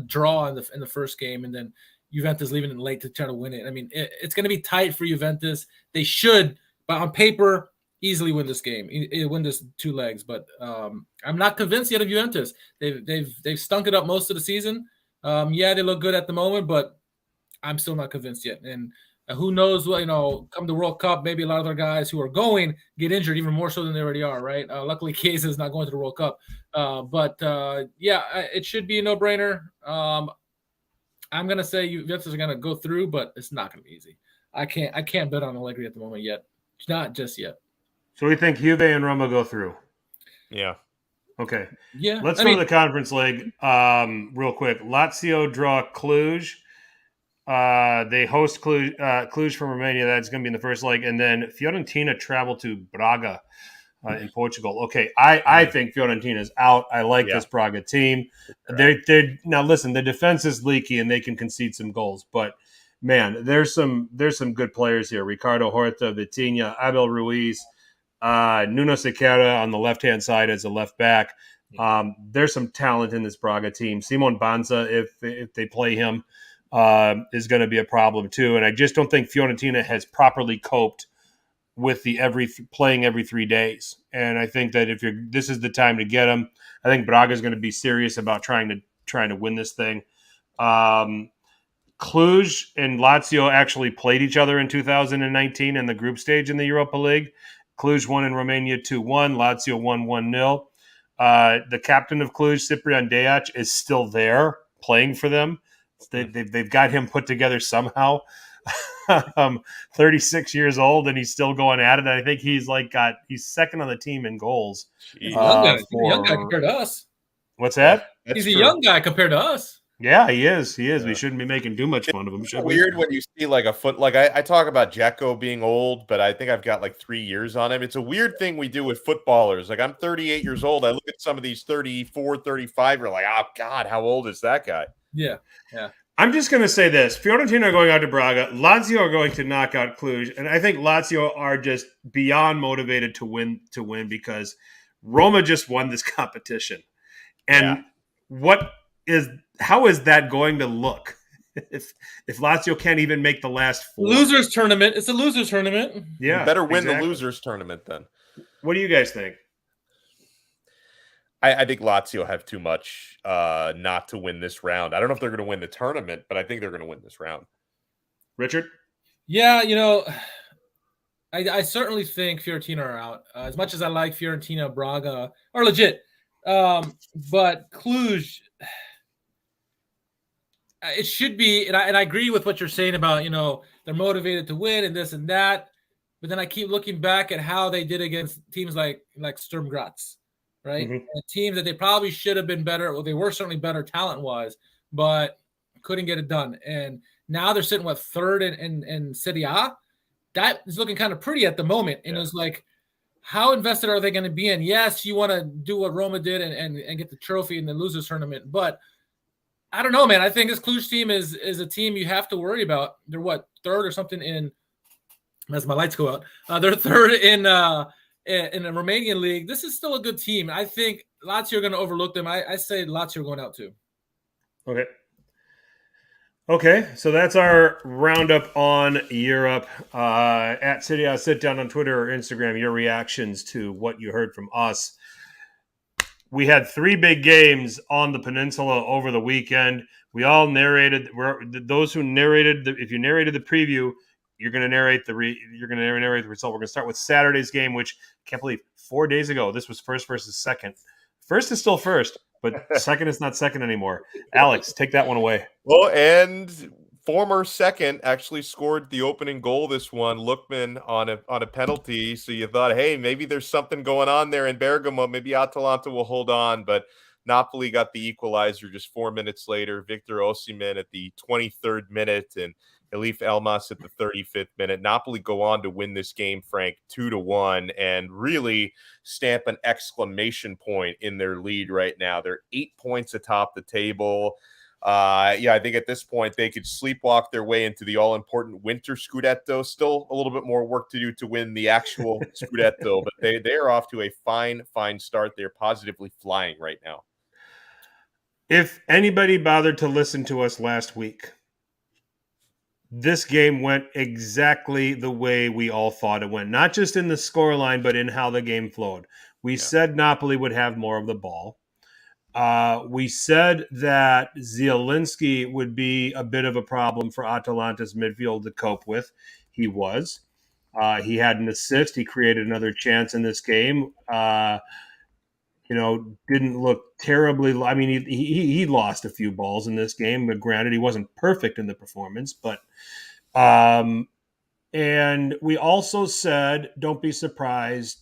draw in the first game, and then Juventus leaving it late to try to win it. I mean, it's going to be tight for Juventus. They should, but on paper, easily win this game, win this 2 legs. But I'm not convinced yet of Juventus. They've stunk it up most of the season. They look good at the moment, but I'm still not convinced yet. And who knows what, come the World Cup, maybe a lot of other guys who are going get injured even more so than they already are, right? Luckily, Chiesa is not going to the World Cup. It should be a no-brainer. I'm going to say Juventus are going to go through, but it's not going to be easy. I can't bet on Allegri at the moment yet. Not just yet. So we think Juve and Roma go through. Yeah. Okay. Yeah. Let's go to the Conference League real quick. Lazio draw Cluj. They host Cluj from Romania. That's going to be in the first leg. And then Fiorentina travel to Braga in Portugal. Okay, I think Fiorentina is out. I like this Braga team. They're now listen, the defense is leaky and they can concede some goals. But, man, there's some good players here. Ricardo Horta, Vitinha, Abel Ruiz, Nuno Sequeira on the left-hand side as a left back. There's some talent in this Braga team. Simon Banza, if they play him, is going to be a problem too. And I just don't think Fiorentina has properly coped with the playing every 3 days. And I think that this is the time to get them. I think Braga is going to be serious about trying to win this thing. Cluj and Lazio actually played each other in 2019 in the group stage in the Europa League. Cluj won in Romania 2-1. Lazio won 1-0. The captain of Cluj, Ciprian Deac, is still there playing for them. They've got him put together somehow. 36 years old, and he's still going at it. I think he's second on the team in goals. Young guy compared to us. What's that? He's a young guy compared to us. Yeah, he is. He is. Yeah. We shouldn't be making too much fun of him, It's should we? weird when you see like a foot. Like I talk about Dzeko being old, but I think I've got like 3 years on him. It's a weird thing we do with footballers. Like I'm 38 years old. I look at some of these 34, 35. You're like, oh God, how old is that guy? Yeah. I'm just going to say this. Fiorentina are going out to Braga. Lazio are going to knock out Cluj. And I think Lazio are just beyond motivated to win because Roma just won this competition. And how is that going to look if Lazio can't even make the last 4? Losers tournament. It's a losers tournament. Yeah. You better win the losers tournament then. What do you guys think? I think Lazio have too much not to win this round. I don't know if they're going to win the tournament, but I think they're going to win this round. Richard? Yeah, I certainly think Fiorentina are out. As much as I like Fiorentina, Braga are legit. But Cluj, it should be, and I agree with what you're saying about, they're motivated to win and this and that. But then I keep looking back at how they did against teams like Sturm Graz. Right? Mm-hmm. And teams that they probably should have been better. Well, they were certainly better talent-wise, but couldn't get it done. And now they're sitting, third in Serie A? That is looking kind of pretty at the moment. And it's like, how invested are they going to be in? Yes, you want to do what Roma did and get the trophy in the losers tournament. But I don't know, man. I think this Cluj team is a team you have to worry about. They're third or something in – as my lights go out. They're third in the Romanian league. This is still a good team. I think Lazio are going to overlook them. I say Lazio are going out too. Okay, so that's our roundup on Europe. At Serie A Sitdown on Twitter or Instagram, your reactions to what you heard from us. We had 3 big games on the peninsula over the weekend. We all narrated. Those who narrated, if you narrated the preview, you're going to narrate the result. We're going to start with Saturday's game, which I can't believe 4 days ago this was first versus second. First is still first, but second is not second anymore. Alex, take that one away. Well, and former second actually scored the opening goal this one, Lookman on a penalty. So you thought, hey, maybe there's something going on there in Bergamo. Maybe Atalanta will hold on, but Napoli got the equalizer just 4 minutes later. Victor Osimhen at the 23rd minute and Elif Elmas at the 35th minute. Napoli go on to win this game, Frank, 2-1, and really stamp an exclamation point in their lead right now. They're 8 points atop the table. I think at this point they could sleepwalk their way into the all-important winter Scudetto. Still a little bit more work to do to win the actual Scudetto, but they are off to a fine start. They're positively flying right now. If anybody bothered to listen to us last week, this game went exactly the way we all thought it went. Not just in the scoreline, but in how the game flowed. We said Napoli would have more of the ball. We said that Zielinski would be a bit of a problem for Atalanta's midfield to cope with. He was. He had an assist. He created another chance in this game. Didn't look terribly. I mean, he lost a few balls in this game, but granted, he wasn't perfect in the performance. But, and we also said, don't be surprised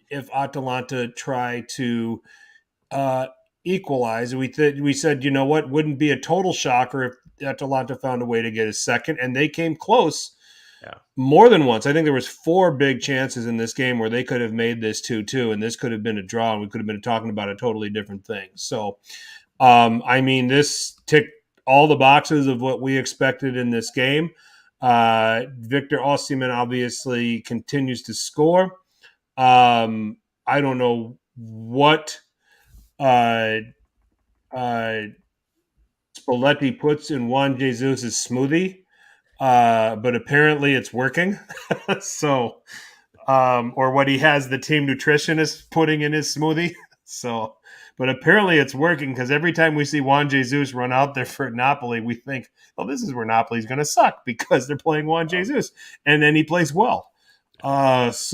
if Atalanta try to equalize. We said, you know what, wouldn't be a total shocker if Atalanta found a way to get a second, and they came close. More than once. I think there was 4 big chances in this game where they could have made this 2-2, and this could have been a draw, and we could have been talking about a totally different thing. So, this ticked all the boxes of what we expected in this game. Victor Osimhen obviously continues to score. I don't know what Spalletti puts in Juan Jesus' smoothie. But apparently it's working. So, or what he has the team nutritionist putting in his smoothie. So, but apparently it's working because every time we see Juan Jesus run out there for Napoli, we think, oh, this is where Napoli's going to suck because they're playing Juan Jesus. And then he plays well. It's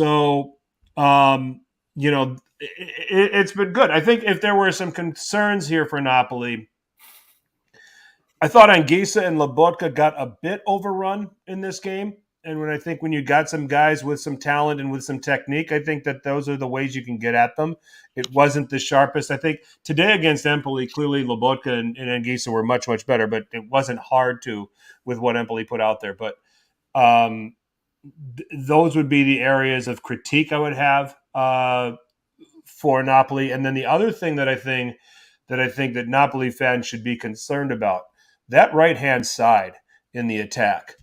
been good. I think if there were some concerns here for Napoli, I thought Anguissa and Lobotka got a bit overrun in this game. And when you got some guys with some talent and with some technique, I think that those are the ways you can get at them. It wasn't the sharpest. I think today against Empoli, clearly Lobotka and Anguissa were much, much better, but it wasn't hard to with what Empoli put out there. But those would be the areas of critique I would have for Napoli. And then the other thing that I think that Napoli fans should be concerned about, that right-hand side in the attack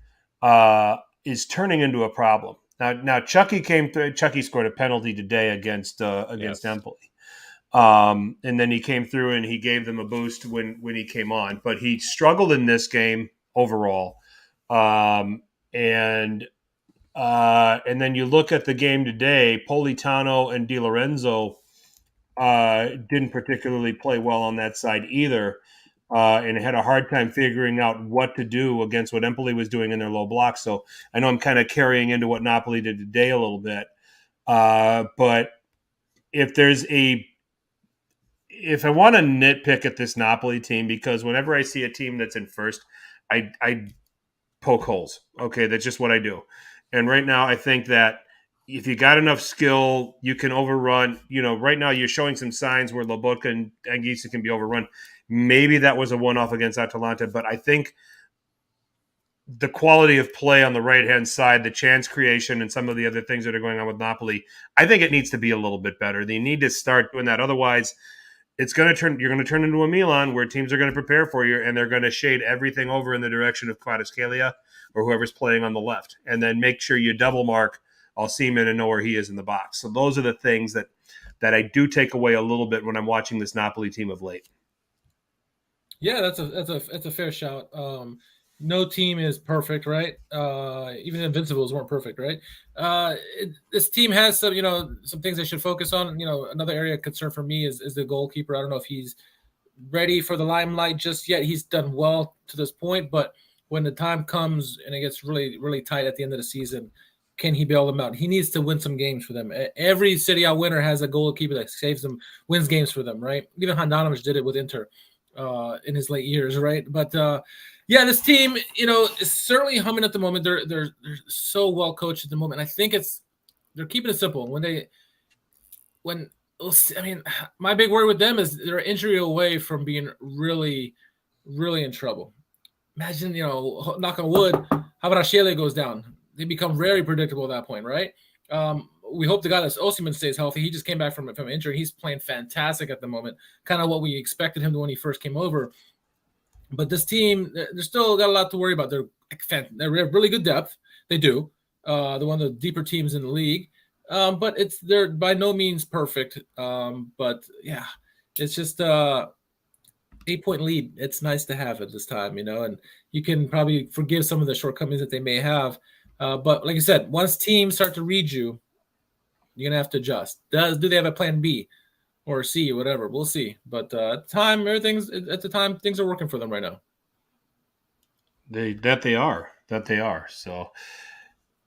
is turning into a problem. Now Chucky came through. Chucky scored a penalty today against Empoli. And then he came through and he gave them a boost when he came on. But he struggled in this game overall. And then you look at the game today, Politano and Di Lorenzo didn't particularly play well on that side either, and had a hard time figuring out what to do against what Empoli was doing in their low block. So I know I'm kind of carrying into what Napoli did today a little bit. But if I want to nitpick at this Napoli team, because whenever I see a team that's in first, I poke holes. Okay, that's just what I do. And right now, I think that if you got enough skill, you can overrun. Right now you're showing some signs where Lobotka and Anguissa can be overrun. Maybe that was a one-off against Atalanta, but I think the quality of play on the right-hand side, the chance creation, and some of the other things that are going on with Napoli, I think it needs to be a little bit better. They need to start doing that. Otherwise, you're going to turn into a Milan where teams are going to prepare for you and they're going to shade everything over in the direction of Kvaratskhelia or whoever's playing on the left, and then make sure you double mark Osimhen and know where he is in the box. So those are the things that I do take away a little bit when I'm watching this Napoli team of late. Yeah, that's a fair shout. No team is perfect, right? Even the Invincibles weren't perfect, right? This team has some things they should focus on. Another area of concern for me is the goalkeeper. I don't know if he's ready for the limelight just yet. He's done well to this point, but when the time comes and it gets really, really tight at the end of the season, can he bail them out? He needs to win some games for them. Every Serie A winner has a goalkeeper that saves them, wins games for them, right? Even Handanovic did it with Inter in his late years, right? But this team, is certainly humming at the moment. They're so well coached at the moment. I think they're keeping it simple. My big worry with them is they're an injury away from being really, really in trouble. Imagine, knock on wood, how about Ashele goes down? They become very predictable at that point, right? We hope the guy that's Osimhen stays healthy. He just came back from injury. He's playing fantastic at the moment, kind of what we expected him to when he first came over. But this team, they're still got a lot to worry about. They have really good depth. They do. They're one of the deeper teams in the league. But they're by no means perfect. But yeah, it's just 8-point lead. It's nice to have at this time, and you can probably forgive some of the shortcomings that they may have. But like I said, once teams start to read you, you're going to have to adjust. Do they have a plan B or C or whatever? We'll see. But at the time, things are working for them right now. They are. So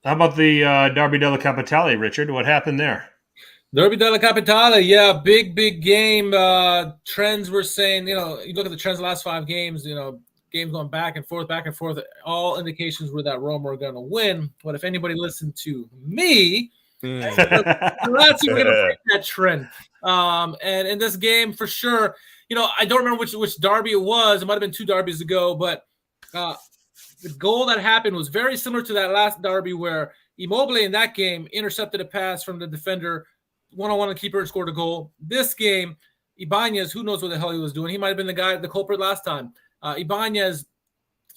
how about the Derby della Capitale, Richard? What happened there? Derby della Capitale, yeah, big game. Trends were saying, you look at the trends the last 5 games, games going back and forth. All indications were that Roma were going to win. But if anybody listened to me, Lazio were going to break that trend. And in this game, for sure, I don't remember which derby it was. It might have been 2 derbies ago, but the goal that happened was very similar to that last derby where Immobile in that game intercepted a pass from the defender, one-on-one the keeper, and scored a goal. This game, Ibanez, who knows what the hell he was doing? He might have been the culprit last time. Ibanez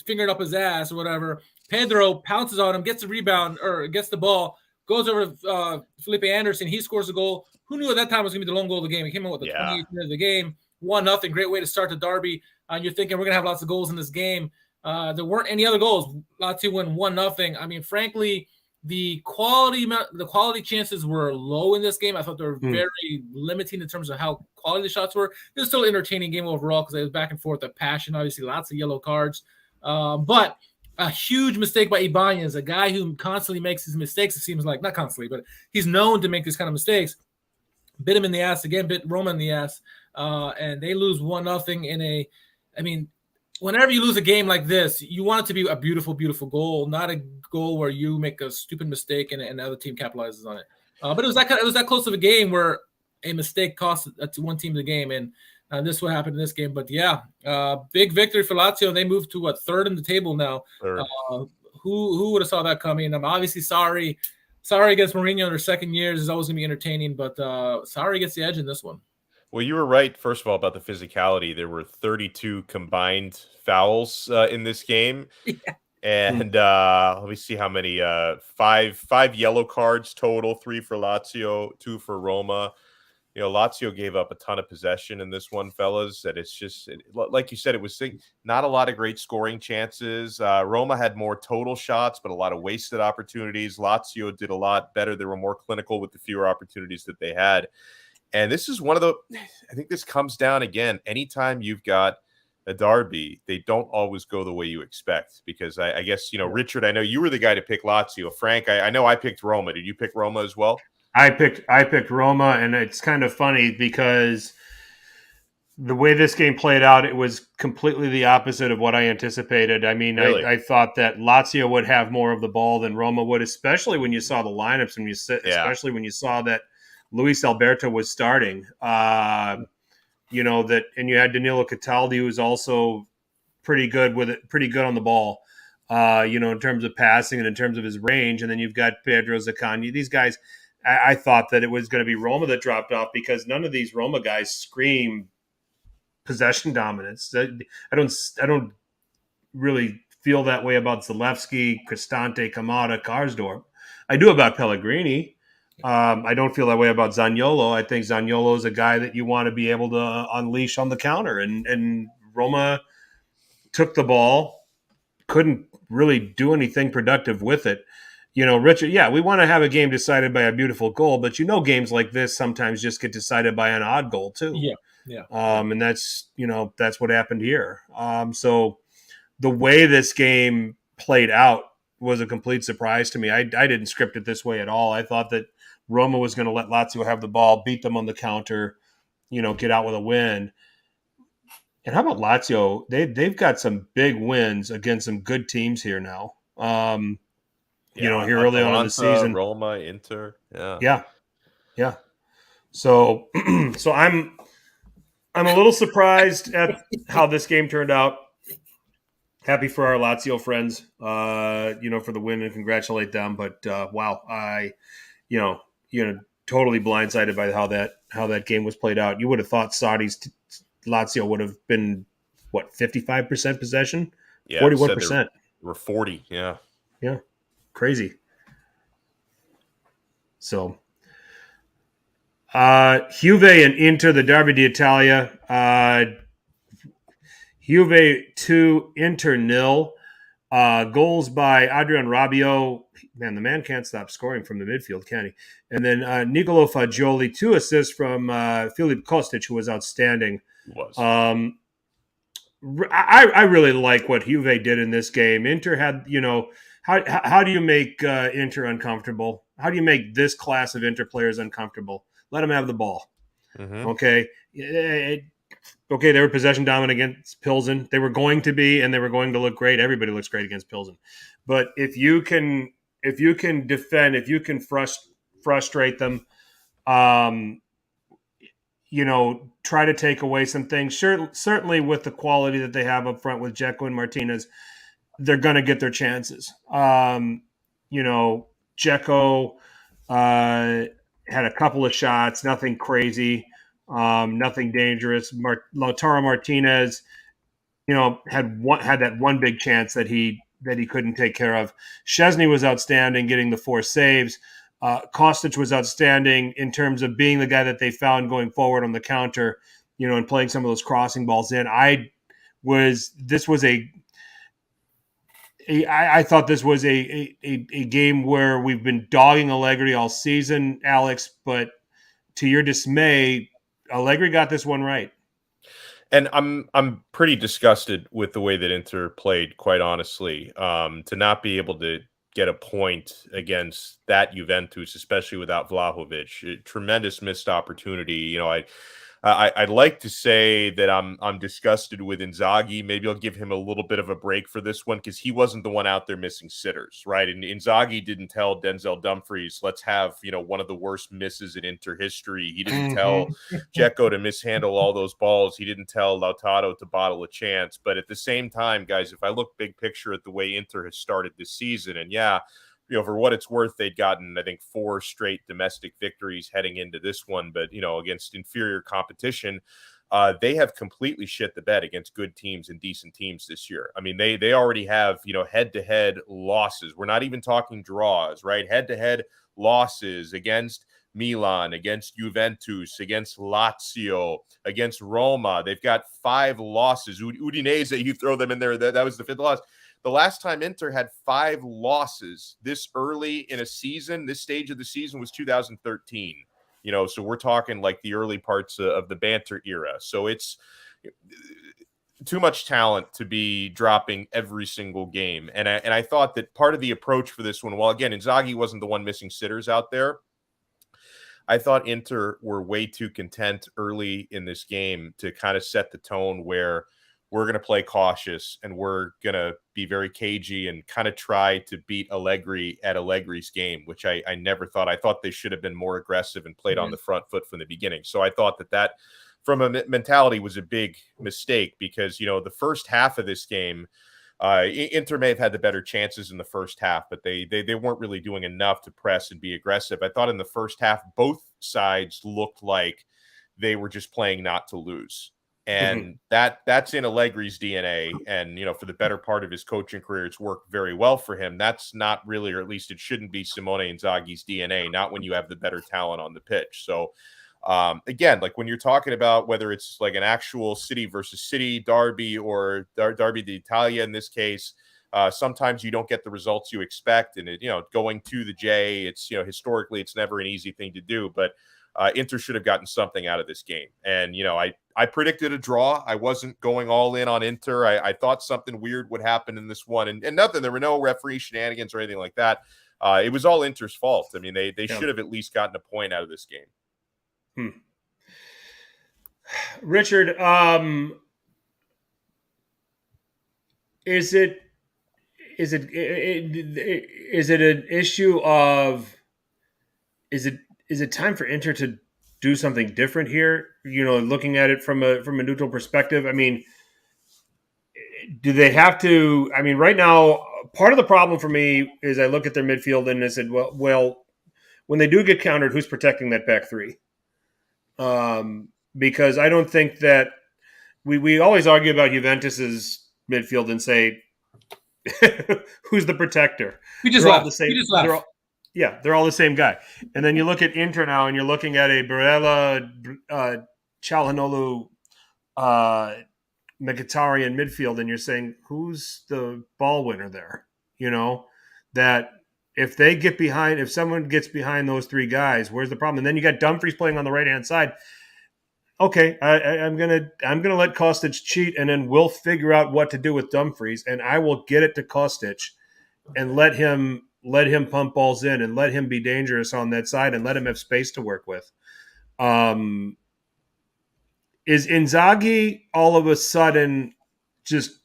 fingered up his ass or whatever. Pedro pounces on him, gets the rebound or gets the ball, goes over to Felipe Anderson. He scores a goal. Who knew at that time was going to be the lone goal of the game? He came in with the 28th minute of the game. 1-0. Great way to start the derby. And you're thinking we're going to have lots of goals in this game. There weren't any other goals. Lazio win 1-0. I mean, frankly, the quality chances were low in this game. I thought they were very limiting in terms of how quality the shots were. It was still an entertaining game overall because it was back and forth, the passion, obviously lots of yellow cards. But a huge mistake by Ibanez, a guy who constantly makes his mistakes, it seems like. Not constantly, but he's known to make these kind of mistakes. Bit him in the ass again, bit Roma in the ass. And they lose 1-0 in whenever you lose a game like this, you want it to be a beautiful, beautiful goal, not a goal where you make a stupid mistake and the other team capitalizes on it. But it was that close of a game where a mistake cost one team the game, and this is what happened in this game. But yeah, big victory for Lazio. They moved to third in the table now. Who would have saw that coming? I'm obviously sorry against Mourinho in their second years is always going to be entertaining, but sorry gets the edge in this one. Well, you were right, first of all, about the physicality. There were 32 combined fouls in this game. Yeah. And let me see how many. Five yellow cards total, 3 for Lazio, 2 for Roma. You know, Lazio gave up a ton of possession in this one, fellas. That it's just, like you said, it was not a lot of great scoring chances. Roma had more total shots, but a lot of wasted opportunities. Lazio did a lot better. They were more clinical with the fewer opportunities that they had. And this is one of I think this comes down again. Anytime you've got a derby, they don't always go the way you expect. Because I guess, Richard, I know you were the guy to pick Lazio. Frank, I know I picked Roma. Did you pick Roma as well? I picked Roma, and it's kind of funny because the way this game played out, it was completely the opposite of what I anticipated. I mean, really? I thought that Lazio would have more of the ball than Roma would, especially when you saw the lineups and especially when you saw that Luis Alberto was starting. And you had Danilo Cataldi, who was also pretty good on the ball. In terms of passing and in terms of his range, and then you've got Pedro Zaccagni. These guys. I thought that it was going to be Roma that dropped off because none of these Roma guys scream possession dominance. I don't really feel that way about Zalewski, Cristante, Kamada, Karsdorp. I do about Pellegrini. I don't feel that way about Zaniolo. I think Zaniolo is a guy that you want to be able to unleash on the counter. And Roma took the ball, couldn't really do anything productive with it. Richard, we want to have a game decided by a beautiful goal, but games like this sometimes just get decided by an odd goal too. Yeah. And that's what happened here. So the way this game played out was a complete surprise to me. I didn't script it this way at all. I thought that Roma was going to let Lazio have the ball, beat them on the counter, get out with a win. And how about Lazio? They've got some big wins against some good teams here now. Here early on in the season. Roma, Inter. Yeah. So I'm a little surprised at how this game turned out. Happy for our Lazio friends, for the win and congratulate them. But wow, I totally blindsided by how that game was played out. You would have thought Sardi's Lazio would have been 55% possession, 41%. We're 40, yeah. Crazy. So, Juve and Inter, the Derby d'Italia. Juve 2, Inter 0. Goals by Adrian Rabiot. Man, the man can't stop scoring from the midfield, can he? And then Nicolo Fagioli, 2 assists from Filip Kostic, who was outstanding. I really like what Juve did in this game. Inter had, how do you make Inter uncomfortable? How do you make this class of Inter players uncomfortable? Let them have the ball. Mm-hmm. Okay. They were possession dominant against Pilsen. They were going to be, and they were going to look great. Everybody looks great against Pilsen. But if you can defend, if you can frustrate them, try to take away some things. Certainly with the quality that they have up front with Dzeko and Martinez, they're going to get their chances. Dzeko had a couple of shots, nothing crazy, nothing dangerous. Lautaro Martinez, had that one big chance that he couldn't take care of. Szczesny was outstanding, getting the 4 saves. Kostic was outstanding in terms of being the guy that they found going forward on the counter, and playing some of those crossing balls in. I thought this was a game where we've been dogging Allegri all season, Alex, but to your dismay, Allegri got this one right. And I'm pretty disgusted with the way that Inter played, quite honestly. To not be able to get a point against that Juventus, especially without Vlahovic, tremendous missed opportunity. I'd like to say that I'm disgusted with Inzaghi. Maybe I'll give him a little bit of a break for this one because he wasn't the one out there missing sitters, right? And Inzaghi didn't tell Denzel Dumfries, let's have, one of the worst misses in Inter history. He didn't tell Dzeko to mishandle all those balls. He didn't tell Lautaro to bottle a chance. But at the same time, guys, if I look big picture at the way Inter has started this season, and for what it's worth, they'd gotten, I think, 4 straight domestic victories heading into this one. But, against inferior competition, they have completely shit the bed against good teams and decent teams this year. I mean, they already have, head-to-head losses. We're not even talking draws, right? Head-to-head losses against Milan, against Juventus, against Lazio, against Roma. They've got 5 losses. Udinese, you throw them in there. That was the 5th loss. The last time Inter had 5 losses this early in a season, this stage of the season, was 2013. So we're talking like the early parts of the banter era. So it's too much talent to be dropping every single game. And I thought that part of the approach for this one, while again, Inzaghi wasn't the one missing sitters out there, I thought Inter were way too content early in this game to kind of set the tone where we're going to play cautious and we're going to be very cagey and kind of try to beat Allegri at Allegri's game, which I never thought. I thought they should have been more aggressive and played on the front foot from the beginning. So I thought that from a mentality was a big mistake because, the first half of this game, Inter may have had the better chances in the first half, but they weren't really doing enough to press and be aggressive. I thought in the first half, both sides looked like they were just playing not to lose. And that's in Allegri's DNA. And, for the better part of his coaching career, it's worked very well for him. That's not really, or at least it shouldn't be Simone Inzaghi's DNA, not when you have the better talent on the pitch. So, again, like when you're talking about whether it's like an actual city versus city derby or derby d'Italia in this case, sometimes you don't get the results you expect. And, going to the J, it's, historically, it's never an easy thing to do. But Inter should have gotten something out of this game. And, I predicted a draw. I wasn't going all in on Inter. I thought something weird would happen in this one. And nothing. There were no referee shenanigans or anything like that. It was all Inter's fault. I mean, they should have at least gotten a point out of this game. Richard, is it an issue of is it time for Inter to do something different here? Looking at it from a neutral perspective. I mean, do they have to? I mean, right now, part of the problem for me is I look at their midfield and I said, well, when they do get countered, who's protecting that back three? Because I don't think that we always argue about Juventus's midfield and say, who's the protector? We just laugh. They're all the same guy. And then you look at Inter now, and you're looking at a Barella, Çalhanoğlu, Mkhitaryan midfield, and you're saying, who's the ball winner there? That if someone gets behind those 3 guys, where's the problem? And then you got Dumfries playing on the right hand side. Okay, I'm gonna let Kostic cheat, and then we'll figure out what to do with Dumfries, and I will get it to Kostic, and let him pump balls in, and let him be dangerous on that side, and let him have space to work with. Is Inzaghi all of a sudden just?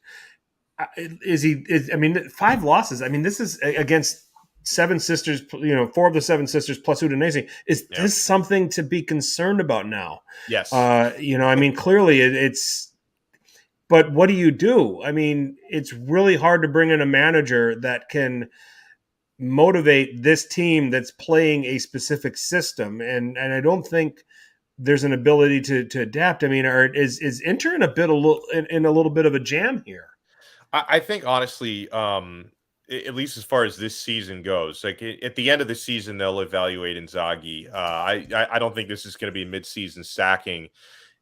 I mean, 5 losses. I mean, this is against 7 sisters, 4 of the 7 sisters plus Udinese. Is this something to be concerned about now? Yes. I mean, clearly it's, but what do you do? I mean, it's really hard to bring in a manager that can motivate this team that's playing a specific system. And I don't think there's an ability to adapt. I mean, is Inter in a little bit of a jam here? I think honestly, at least as far as this season goes, like at the end of the season, they'll evaluate Inzaghi. I don't think this is going to be a mid-season sacking.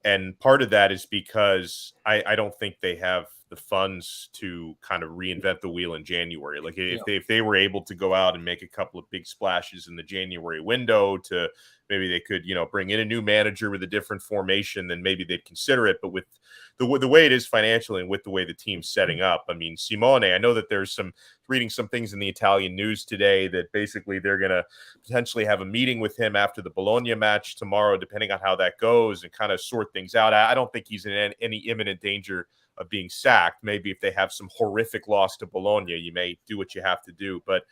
And part of that is because I don't think they have the funds to kind of reinvent the wheel in January. Like if they were able to go out and make a couple of big splashes in the January window to maybe they could, bring in a new manager with a different formation, then maybe they'd consider it. But with the way it is financially and with the way the team's setting up, I mean, Simone, I know that there's reading some things in the Italian news today that basically they're going to potentially have a meeting with him after the Bologna match tomorrow, depending on how that goes, and kind of sort things out. I don't think he's in any imminent danger of being sacked. Maybe if they have some horrific loss to Bologna, you may do what you have to do. But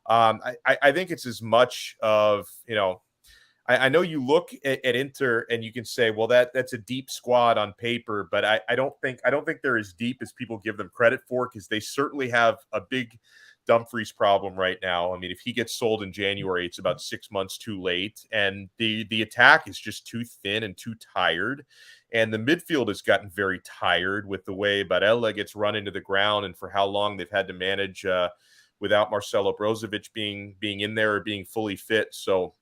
I think it's as much of, I know you look at Inter and you can say, well, that's a deep squad on paper, but I don't think they're as deep as people give them credit for, because they certainly have a big Dumfries problem right now. I mean, if he gets sold in January, it's about 6 months too late, and the attack is just too thin and too tired, and the midfield has gotten very tired with the way Barella gets run into the ground and for how long they've had to manage without Marcelo Brozovic being in there or being fully fit. So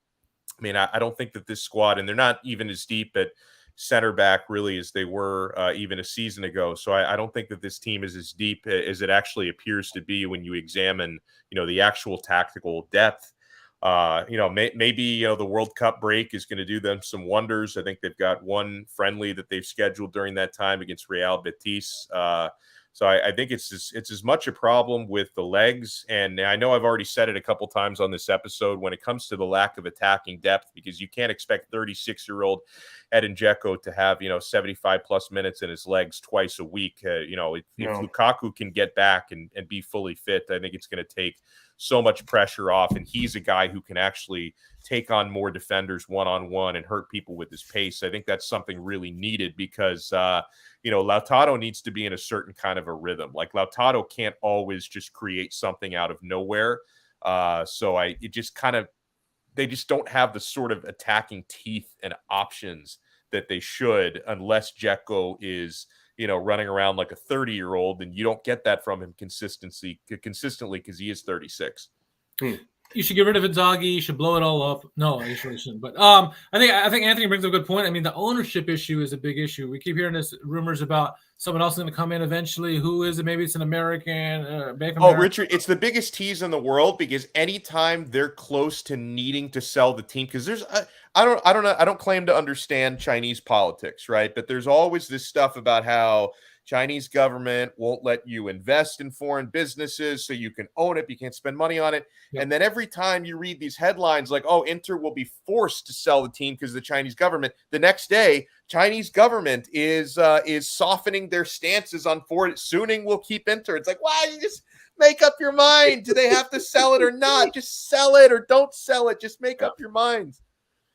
I mean, I don't think that this squad, and they're not even as deep at center back really as they were even a season ago. So I don't think that this team is as deep as it actually appears to be when you examine, the actual tactical depth. Maybe the World Cup break is going to do them some wonders. I think they've got one friendly that they've scheduled during that time against Real Betis. So I think it's as much a problem with the legs. And I know I've already said it a couple times on this episode when it comes to the lack of attacking depth, because you can't expect 36-year-old Edin Dzeko to have, 75 plus minutes in his legs twice a week. If Lukaku can get back and be fully fit, I think it's going to take so much pressure off. And he's a guy who can actually take on more defenders one-on-one and hurt people with his pace. I think that's something really needed, because, Lautaro needs to be in a certain kind of a rhythm. Like, Lautaro can't always just create something out of nowhere. They just don't have the sort of attacking teeth and options that they should, unless Dzeko is, running around like a 30-year-old, and you don't get that from him consistently because he is 36. You should get rid of Inzaghi. You should blow it all up. No, you shouldn't. But I think Anthony brings up a good point. I mean, the ownership issue is a big issue. We keep hearing this rumors about someone else going to come in eventually. Who is it? Maybe it's an American. Richard, it's the biggest tease in the world, because anytime they're close to needing to sell the team, because there's I don't claim to understand Chinese politics, right? But there's always this stuff about how Chinese government won't let you invest in foreign businesses, so you can own it, but you can't spend money on it. Yep. And then every time you read these headlines like, oh, Inter will be forced to sell the team because of the Chinese government, the next day, Chinese government is softening their stances on Ford. Suning will keep Inter. It's like, why? You just make up your mind. Do they have to sell it or not? Just sell it or don't sell it. Just make up your minds.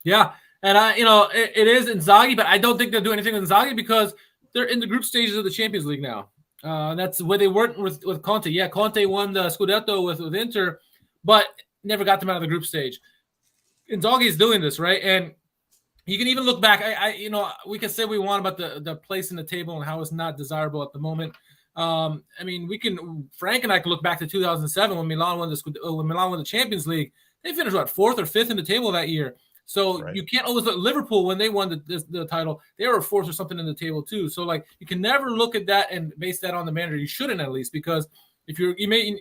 Yeah. And it is Inzaghi, but I don't think they'll do anything with Inzaghi because they're in the group stages of the Champions League now. That's where they weren't with Conte. Yeah, Conte won the Scudetto with Inter, but never got them out of the group stage. Inzaghi is doing this, right? And you can even look back. We can say we want about the place in the table and how it's not desirable at the moment. Frank and I can look back to 2007 when Milan won the Champions League. They finished fourth or fifth in the table that year. So right. You can't always look at Liverpool when they won the title. They were fourth or something in the table too. So you can never look at that and base that on the manager. You shouldn't, at least, because if you may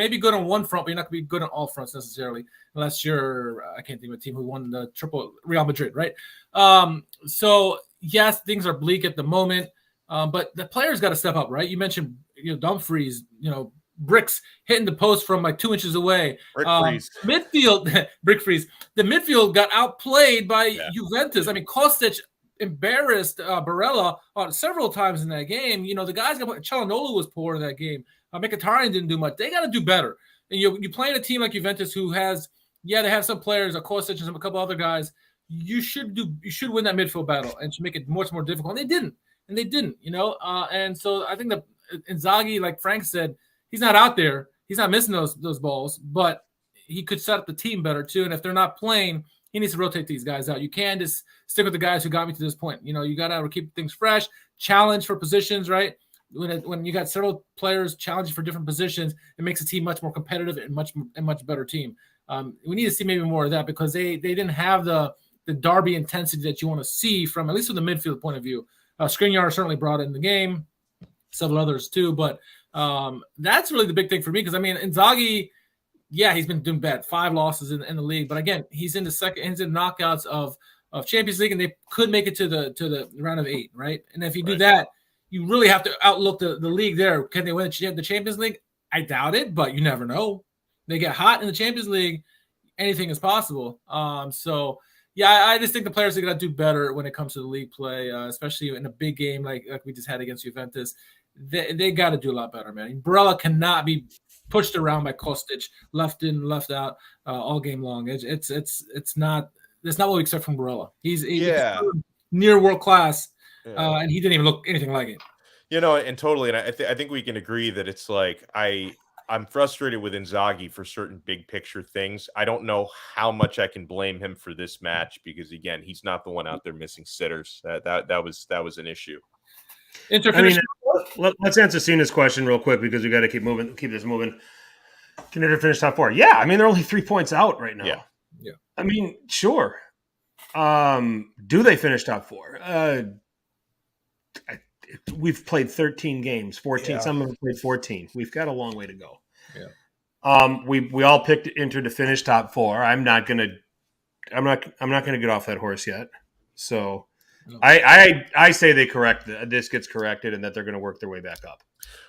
be good on one front, but you're not going to be good on all fronts necessarily, unless you're I can't think of a team who won the triple, Real Madrid, right? So yes, things are bleak at the moment, but the players got to step up, right? You mentioned Dumfries, bricks hitting the post from 2 inches away. Midfield, brick freeze. The midfield got outplayed by Juventus. I mean, Kostic embarrassed Barella several times in that game. The guys Çalhanoğlu was poor in that game. Mkhitaryan didn't do much. They got to do better. And you play in a team like Juventus who has, they have some players, Kostic and a couple other guys. You should win that midfield battle and should make it much more difficult. And they didn't. And so I think that Inzaghi, like Frank said, he's not out there. He's not missing those balls, but he could set up the team better too. And if they're not playing, he needs to rotate these guys out. You can't just stick with the guys who got me to this point. You got to keep things fresh, challenge for positions, right? When you got several players challenging for different positions, it makes the team much more competitive and much better team. We need to see maybe more of that because they didn't have the derby intensity that you want to see from, at least from the midfield point of view. Skriniar certainly brought in the game, several others too, but that's really the big thing for me because Inzaghi, yeah, he's been doing bad. 5 losses in the league, but again, he's in the knockouts of Champions League, and they could make it to the round of 8, right? And if you do that, you really have to outlook the league there. Can they win the Champions League? I doubt it, but you never know. They get hot in the Champions League, anything is possible. So yeah, I just think the players are going to do better when it comes to the league play, especially in a big game like we just had against Juventus. They got to do a lot better, man. Barella cannot be pushed around by Kostic, left in, left out all game long. It's not what we expect from Barella. He's near world class, and he didn't even look anything like it. And totally, and I think we can agree that it's like I'm frustrated with Inzaghi for certain big picture things. I don't know how much I can blame him for this match because again, he's not the one out there missing sitters. That was an issue. Let's answer Cena's question real quick because we got to keep this moving. Can Inter finish top 4? Yeah, I mean they're only 3 points out right now. Yeah. I mean, sure. Do they finish top 4? We've played 13 games, 14. Yeah. Some of them played 14. We've got a long way to go. Yeah. We all picked Inter to finish top 4. I'm not gonna get off that horse yet. So no. I say this gets corrected and that they're gonna work their way back up.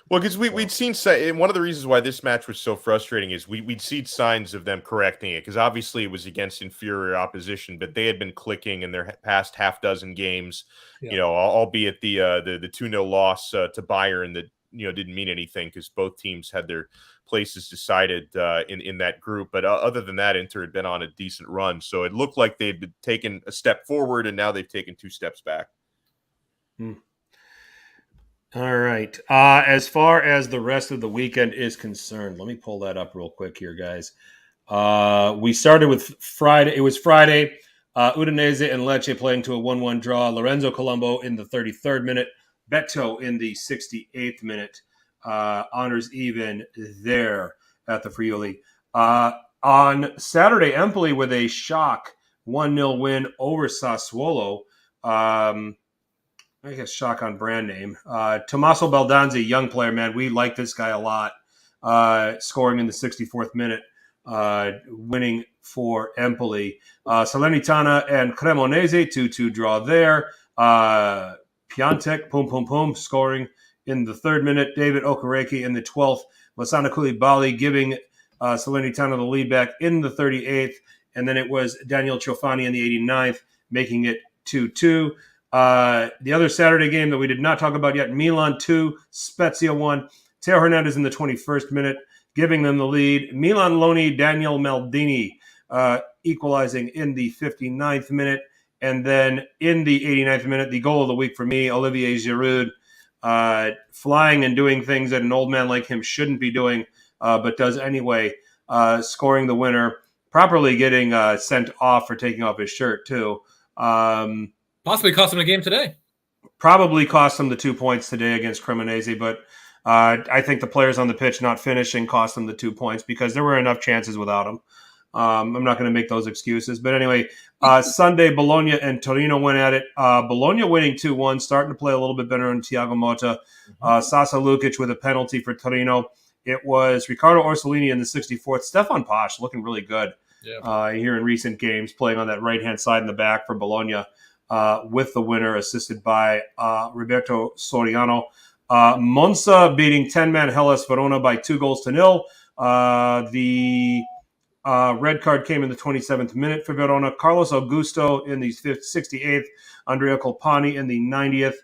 Well, because we'd seen one of the reasons why this match was so frustrating is we'd seen signs of them correcting it because obviously it was against inferior opposition, but they had been clicking in their past half dozen games. Yeah. Albeit the 2-0 loss to Bayern that didn't mean anything because both teams had their places decided in that group. But other than that, Inter had been on a decent run, so it looked like they'd been taken a step forward, and now they've taken 2 steps back. All right. As far as the rest of the weekend is concerned, let me pull that up real quick here, guys. We started with Friday. It was Friday. Udinese and Lecce playing to a 1-1 draw. Lorenzo Colombo in the 33rd minute. Beto in the 68th minute. Honors even there at the Friuli. On Saturday, Empoli with a shock 1-0 win over Sassuolo. I guess shock on brand name. Tommaso Baldanzi, young player, man. We like this guy a lot. Scoring in the 64th minute, winning for Empoli. Salernitana and Cremonese, 2-2 draw there. Piatek, scoring in the 3rd minute. David Okereke in the 12th. Masana Koulibaly giving Salernitana the lead back in the 38th. And then it was Daniel Ciofani in the 89th, making it 2-2. The other Saturday game that we did not talk about yet, Milan 2, Spezia 1. Teo Hernandez in the 21st minute, giving them the lead. Milan loanee Daniel Maldini equalizing in the 59th minute. And then in the 89th minute, the goal of the week for me, Olivier Giroud, flying and doing things that an old man like him shouldn't be doing, but does anyway, scoring the winner, properly getting sent off for taking off his shirt too. Possibly cost him a game today. Probably cost him the 2 points today against Cremonese, but I think the players on the pitch not finishing cost them the 2 points because there were enough chances without him. I'm not going to make those excuses. But anyway, Sunday, Bologna and Torino went at it. Bologna winning 2-1, starting to play a little bit better on Thiago Motta. Sasa Lukic with a penalty for Torino. It was Riccardo Orsolini in the 64th. Stefan Pasch looking really good here in recent games, playing on that right-hand side in the back for Bologna. With the winner assisted by Roberto Soriano. Monza beating 10-man Hellas Verona by 2-0. The red card came in the 27th minute for Verona. Carlos Augusto in the 68th. Andrea Colpani in the 90th.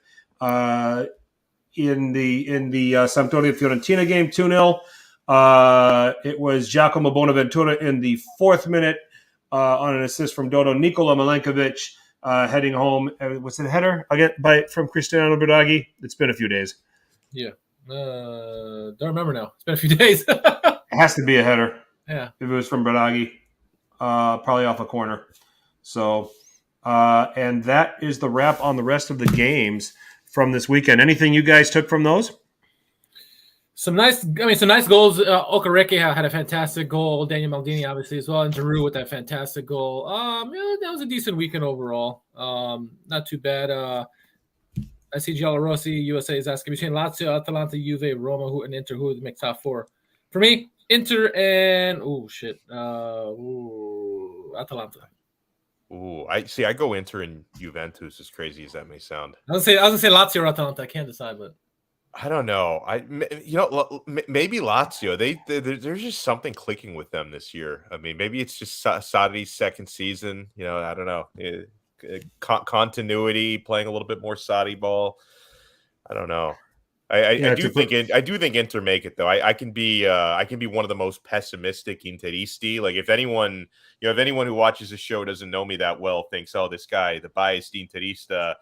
In the Sampdoria Fiorentina game, 2-0. It was Giacomo Bonaventura in the 4th minute on an assist from Dodo. Nikola Milenkovic heading home. Was it a header again from Cristiano Biraghi? It's been a few days. Yeah. Don't remember now. It's been a few days. It has to be a header. Yeah. If it was from Biraghi, probably off a corner. So, and that is the wrap on the rest of the games from this weekend. Anything you guys took from those? Some nice goals. Okereke had a fantastic goal. Daniel Maldini, obviously, as well. And Giroud with that fantastic goal. That was a decent weekend overall. Not too bad. I see Giallo Rossi, USA, is asking between Lazio, Atalanta, Juve, Roma, and Inter, who would make top 4. For me, Inter and Atalanta. I go Inter and Juventus, as crazy as that may sound. I was gonna say Lazio or Atalanta. I can't decide, but I don't know. Maybe Lazio. There's just something clicking with them this year. I mean, maybe it's just Sarri's second season. I don't know. Continuity, playing a little bit more Sarri ball. I don't know. I do think Inter make it though. I can be one of the most pessimistic Interisti. Like if anyone who watches the show doesn't know me that well thinks, oh, this guy, the biased Interista.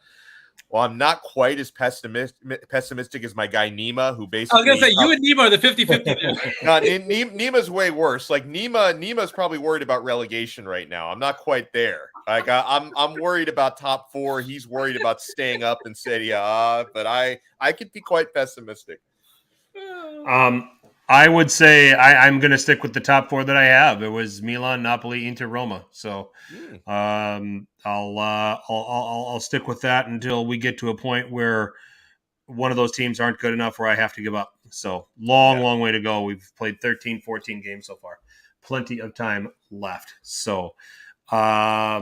Well, I'm not quite as pessimistic as my guy Nima, who basically. I was gonna say you and Nima are the 50-50 there. Nima's way worse. Like Nima's probably worried about relegation right now. I'm not quite there. Like I'm worried about top 4. He's worried about staying up in Serie A, but I could be quite pessimistic. I would say I'm going to stick with the top 4 that I have. It was Milan, Napoli, Inter, Roma. So I'll stick with that until we get to a point where one of those teams aren't good enough where I have to give up. So long way to go. We've played 13, 14 games so far. Plenty of time left. So now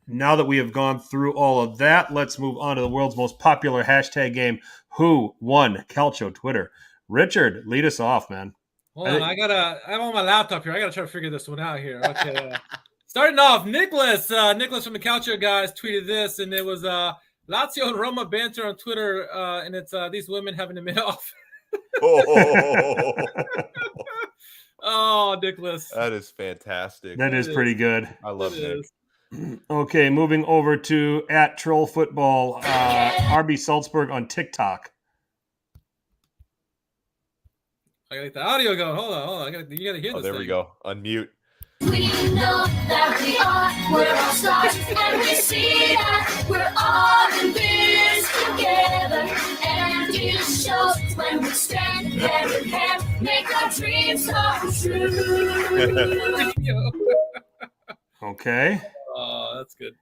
that we have gone through all of that, let's move on to the world's most popular hashtag game. Who won Calcio Twitter? Richard, lead us off, man. Hold on, I'm on my laptop here. I gotta try to figure this one out here. Okay, starting off, Nicholas from the Calcio guys tweeted this, and it was Lazio and Roma banter on Twitter, and it's these women having a minute off. Oh, Nicholas, that is fantastic. That is pretty good. I love it. Okay, moving over to @TrollFootball, RB Salzburg on TikTok. I gotta get the audio going. Hold on. You gotta hear this. There we go. Unmute. We know that we're all stars, and we see that we're all in this together. And it shows when we stand hand in hand, make our dreams come true. Okay. Oh, that's good.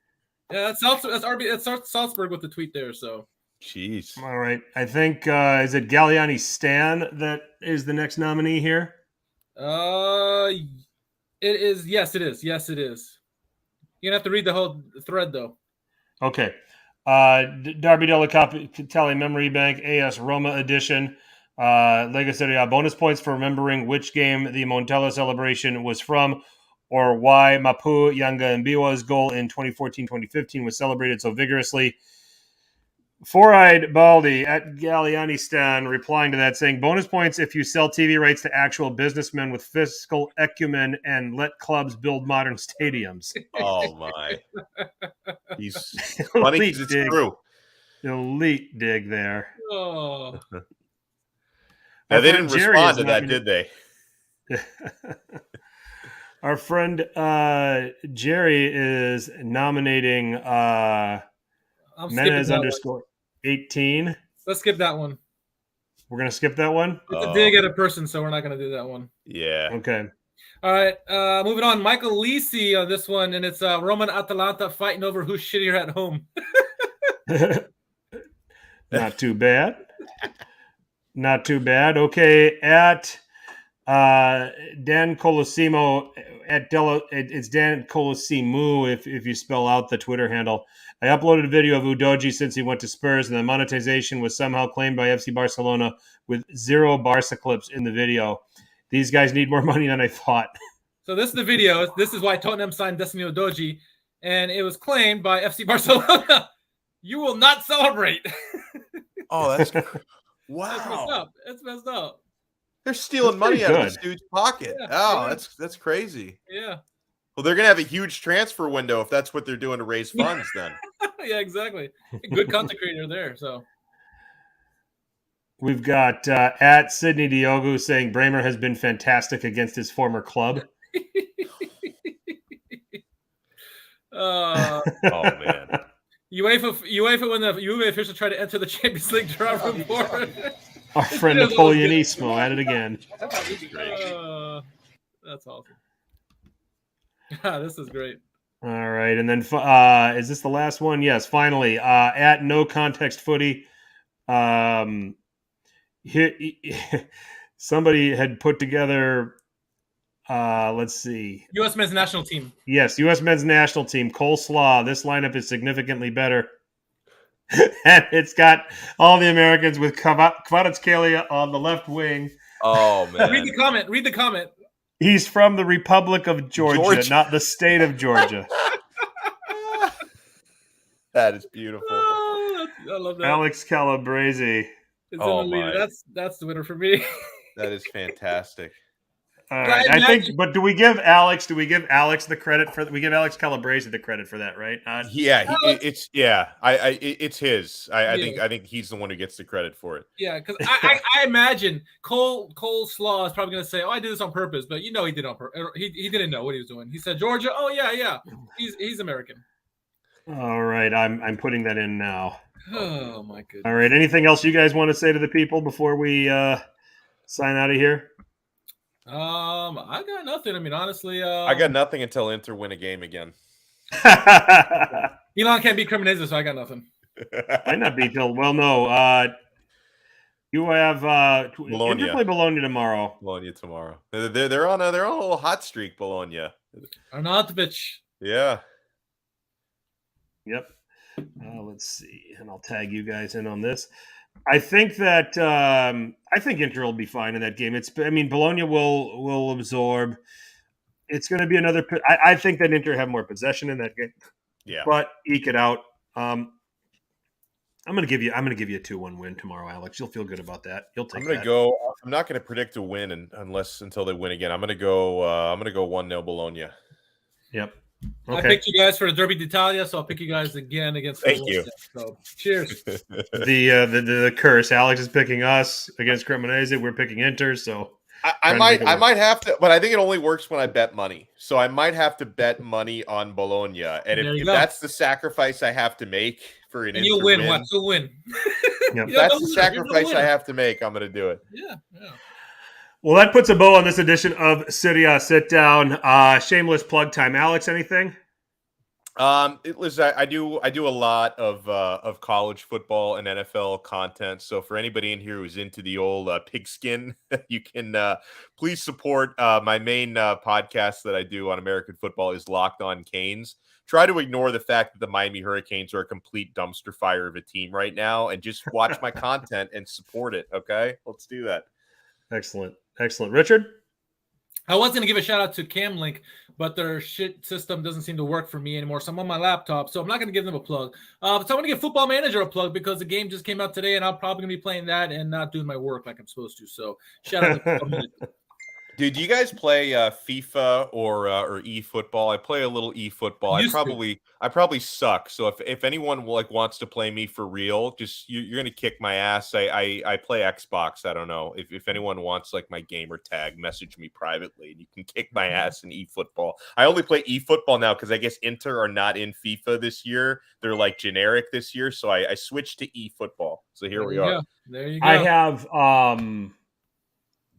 Yeah, that's Salzburg with the tweet there. So. Jeez. All right. I think is it Galliani Stan that is the next nominee here? It is. Yes, it is. You're gonna have to read the whole thread though. Okay. Derby della Capitale Memory Bank AS Roma edition. Lega Serie A bonus points for remembering which game the Montella celebration was from, or why Mapu Yanga Mbiwa's goal in 2014-2015 was celebrated so vigorously. Four-eyed Baldy at Gallianistan replying to that saying, bonus points if you sell TV rights to actual businessmen with fiscal acumen and let clubs build modern stadiums. Oh, my. He's funny because it's true. Elite dig there. Oh. Now, they didn't respond to that, did they? Our friend Jerry is nominating Menez _18. Let's skip that one. We're going to skip that one? It's a dig at a person, so we're not going to do that one. Yeah. Okay. All right. Moving on. Michael Lisi on this one, and it's Roma and Atalanta fighting over who's shittier at home. Not too bad. Not too bad. Okay. At Dan Colosimo it's Dan Colosimo if you spell out the Twitter handle. I uploaded a video of Udogie since he went to Spurs, and the monetization was somehow claimed by FC Barcelona with 0 Barca clips in the video. These guys need more money than I thought. So this is the video. This is why Tottenham signed Destiny Udogie, and it was claimed by FC Barcelona. You will not celebrate. Oh, that's wow. That's messed up. They're stealing money out of this dude's pocket. Yeah, that's crazy. Yeah. Well, they're gonna have a huge transfer window if that's what they're doing to raise funds. Then. Yeah, exactly. Good content creator there. So. We've got at Sidney Diogo saying Bramer has been fantastic against his former club. Oh man. UEFA when the UEFA officials try to enter the Champions League draw report. Our friend Napoleonismo at it again. That's awesome. This is great. All right, and then is this the last one? Yes, finally. At No Context Footy, somebody had put together. Let's see. U.S. men's national team. Yes, U.S. men's national team. Coleslaw. This lineup is significantly better. And it's got all the Americans with Kvaratskhelia on the left wing. Oh, man. Read the comment. He's from the Republic of Georgia. Not the state of Georgia. That is beautiful. Oh, I love that. Alex Calabrese. That's the winner for me. That is fantastic. All right. I think, but do we give Alex the credit for? We give Alex Calabrese the credit for that, right? It's his. I think he's the one who gets the credit for it. Yeah, because I imagine Coleslaw is probably going to say, "Oh, I did this on purpose," but he did on purpose. He didn't know what he was doing. He said Georgia. Oh yeah. He's American. All right, I'm putting that in now. Oh my goodness. All right. Anything else you guys want to say to the people before we sign out of here? I got nothing. I mean, honestly, I got nothing until Inter win a game again. Milan can't beat Cremonese, so I got nothing. Might not beat till. Well, no. You have Bologna. Inter play Bologna tomorrow. Bologna tomorrow. They're on a little hot streak. Bologna. Arnautovic. Yeah. Yep. Let's see, and I'll tag you guys in on this. I think that I think Inter will be fine in that game. Bologna will absorb. It's going to be another. I think that Inter have more possession in that game. Yeah, but eke it out. I'm going to give you a 2-1 win tomorrow, Alex. You'll feel good about that. You'll take. I'm not going to predict a win until they win again. I'm going to go 1-0 Bologna. Yep. Okay. I picked you guys for the Derby d'Italia, so I'll pick you guys again against. Thank you. So, cheers. the curse. Alex is picking us against Cremonese. We're picking Inter. So I might have to, but I think it only works when I bet money. So I might have to bet money on Bologna, and if that's the sacrifice I have to make for an Inter you'll win. You'll win. Yep. That's the sacrifice I have to make. I'm going to do it. Yeah. Well, that puts a bow on this edition of Serie A Sit Down. Shameless plug time. Alex, anything? Listen, I do a lot of college football and NFL content. So for anybody in here who's into the old pigskin, you can please support my main podcast that I do on American football is Locked On Canes. Try to ignore the fact that the Miami Hurricanes are a complete dumpster fire of a team right now, and just watch my content and support it. Okay, let's do that. Excellent. Richard? I was going to give a shout out to CamLink, but their shit system doesn't seem to work for me anymore. So I'm on my laptop, so I'm not going to give them a plug. So I want to give Football Manager a plug because the game just came out today, and I'm probably going to be playing that and not doing my work like I'm supposed to. So shout out to Football Manager. Dude, do you guys play FIFA or eFootball? I play a little eFootball. I probably suck. So if anyone wants to play me for real, just you're gonna kick my ass. I play Xbox. I don't know if anyone wants my gamer tag, message me privately and you can kick my ass in eFootball. I only play eFootball now because I guess Inter are not in FIFA this year. They're generic this year, so I switched to eFootball. So here we are. There you go. I have.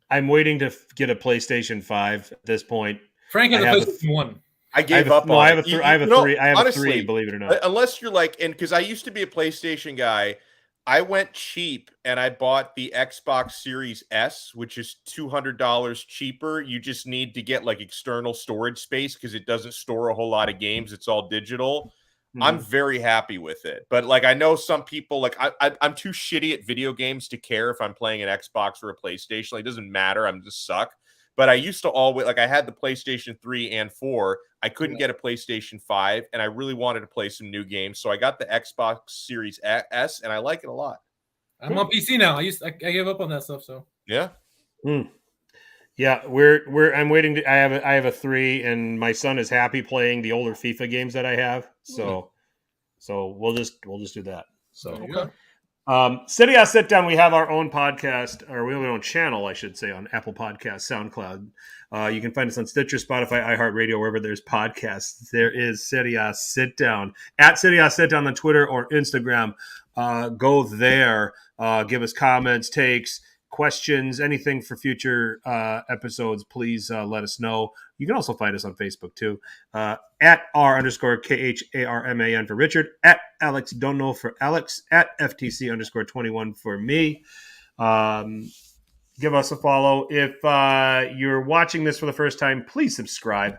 I'm waiting to get a PlayStation 5 at this point. Frank has a PlayStation 1. I gave up on it. I have a 3. I have a 3, believe it or not. Unless you're and because I used to be a PlayStation guy, I went cheap and I bought the Xbox Series S, which is $200 cheaper. You just need to get external storage space because it doesn't store a whole lot of games. It's all digital. I'm very happy with it. But I know some people I'm too shitty at video games to care if I'm playing an Xbox or a PlayStation. It doesn't matter. I'm just suck. But I used to always I had the PlayStation 3 and 4. I couldn't get a PlayStation 5 and I really wanted to play some new games. So I got the Xbox Series S and I like it a lot. I'm on PC now. I gave up on that stuff. So yeah. Yeah, I'm waiting to. I have a 3, and my son is happy playing the older FIFA games that I have. So we'll just do that. So okay. Serie A Sit Down. We have our own podcast, or we have our own channel, I should say, on Apple Podcasts, SoundCloud. You can find us on Stitcher, Spotify, iHeartRadio, wherever there's podcasts. There is Serie A Sit Down at Serie A Sit Down on Twitter or Instagram. Go there. Give us comments, takes, questions, anything for future episodes, please let us know. You can also find us on Facebook too, at R_KHARMAN for Richard, at Alex Don't Know for Alex, at FTC_21 for me. give us a follow. If you're watching this for the first time, please subscribe.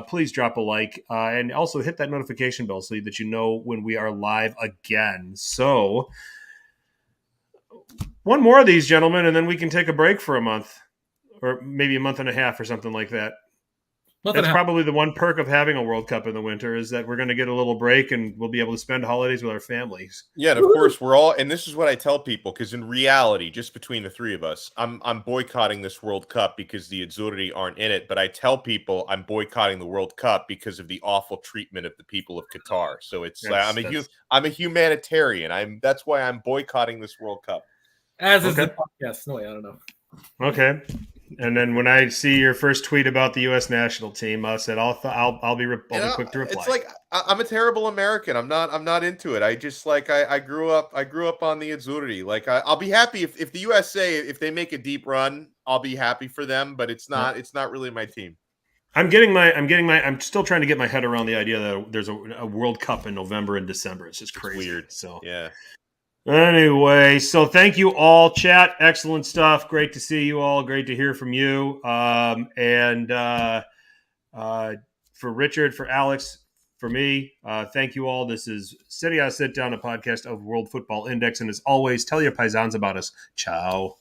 Please drop a like and also hit that notification bell so that you know when we are live again. So one more of these, gentlemen, and then we can take a break for a month or maybe a month and a half or something like that. That's probably the one perk of having a World Cup in the winter is that we're going to get a little break and we'll be able to spend holidays with our families. Yeah, and of course we're all, and this is what I tell people, because in reality, just between the three of us, I'm boycotting this World Cup because the Azzurri aren't in it. But I tell people I'm boycotting the World Cup because of the awful treatment of the people of Qatar. So it's I'm a humanitarian. That's why I'm boycotting this World Cup. As is the podcast. No, I don't know. Okay. And then when I see your first tweet about the U.S. national team, I said I'll be quick to reply. It's like I'm a terrible American. I'm not into it. I just I grew up on the Azzurri. Like I'll be happy if the USA, if they make a deep run, I'll be happy for them. But it's not really my team. I'm still trying to get my head around the idea that there's a World Cup in November and December. It's just crazy. It's weird. So yeah. Anyway, so thank you all, chat. Excellent stuff. Great to see you all. Great to hear from you. And for Richard, for Alex, for me, thank you all. This is Serie A Sitdown, a podcast of World Football Index. And as always, tell your paisans about us. Ciao.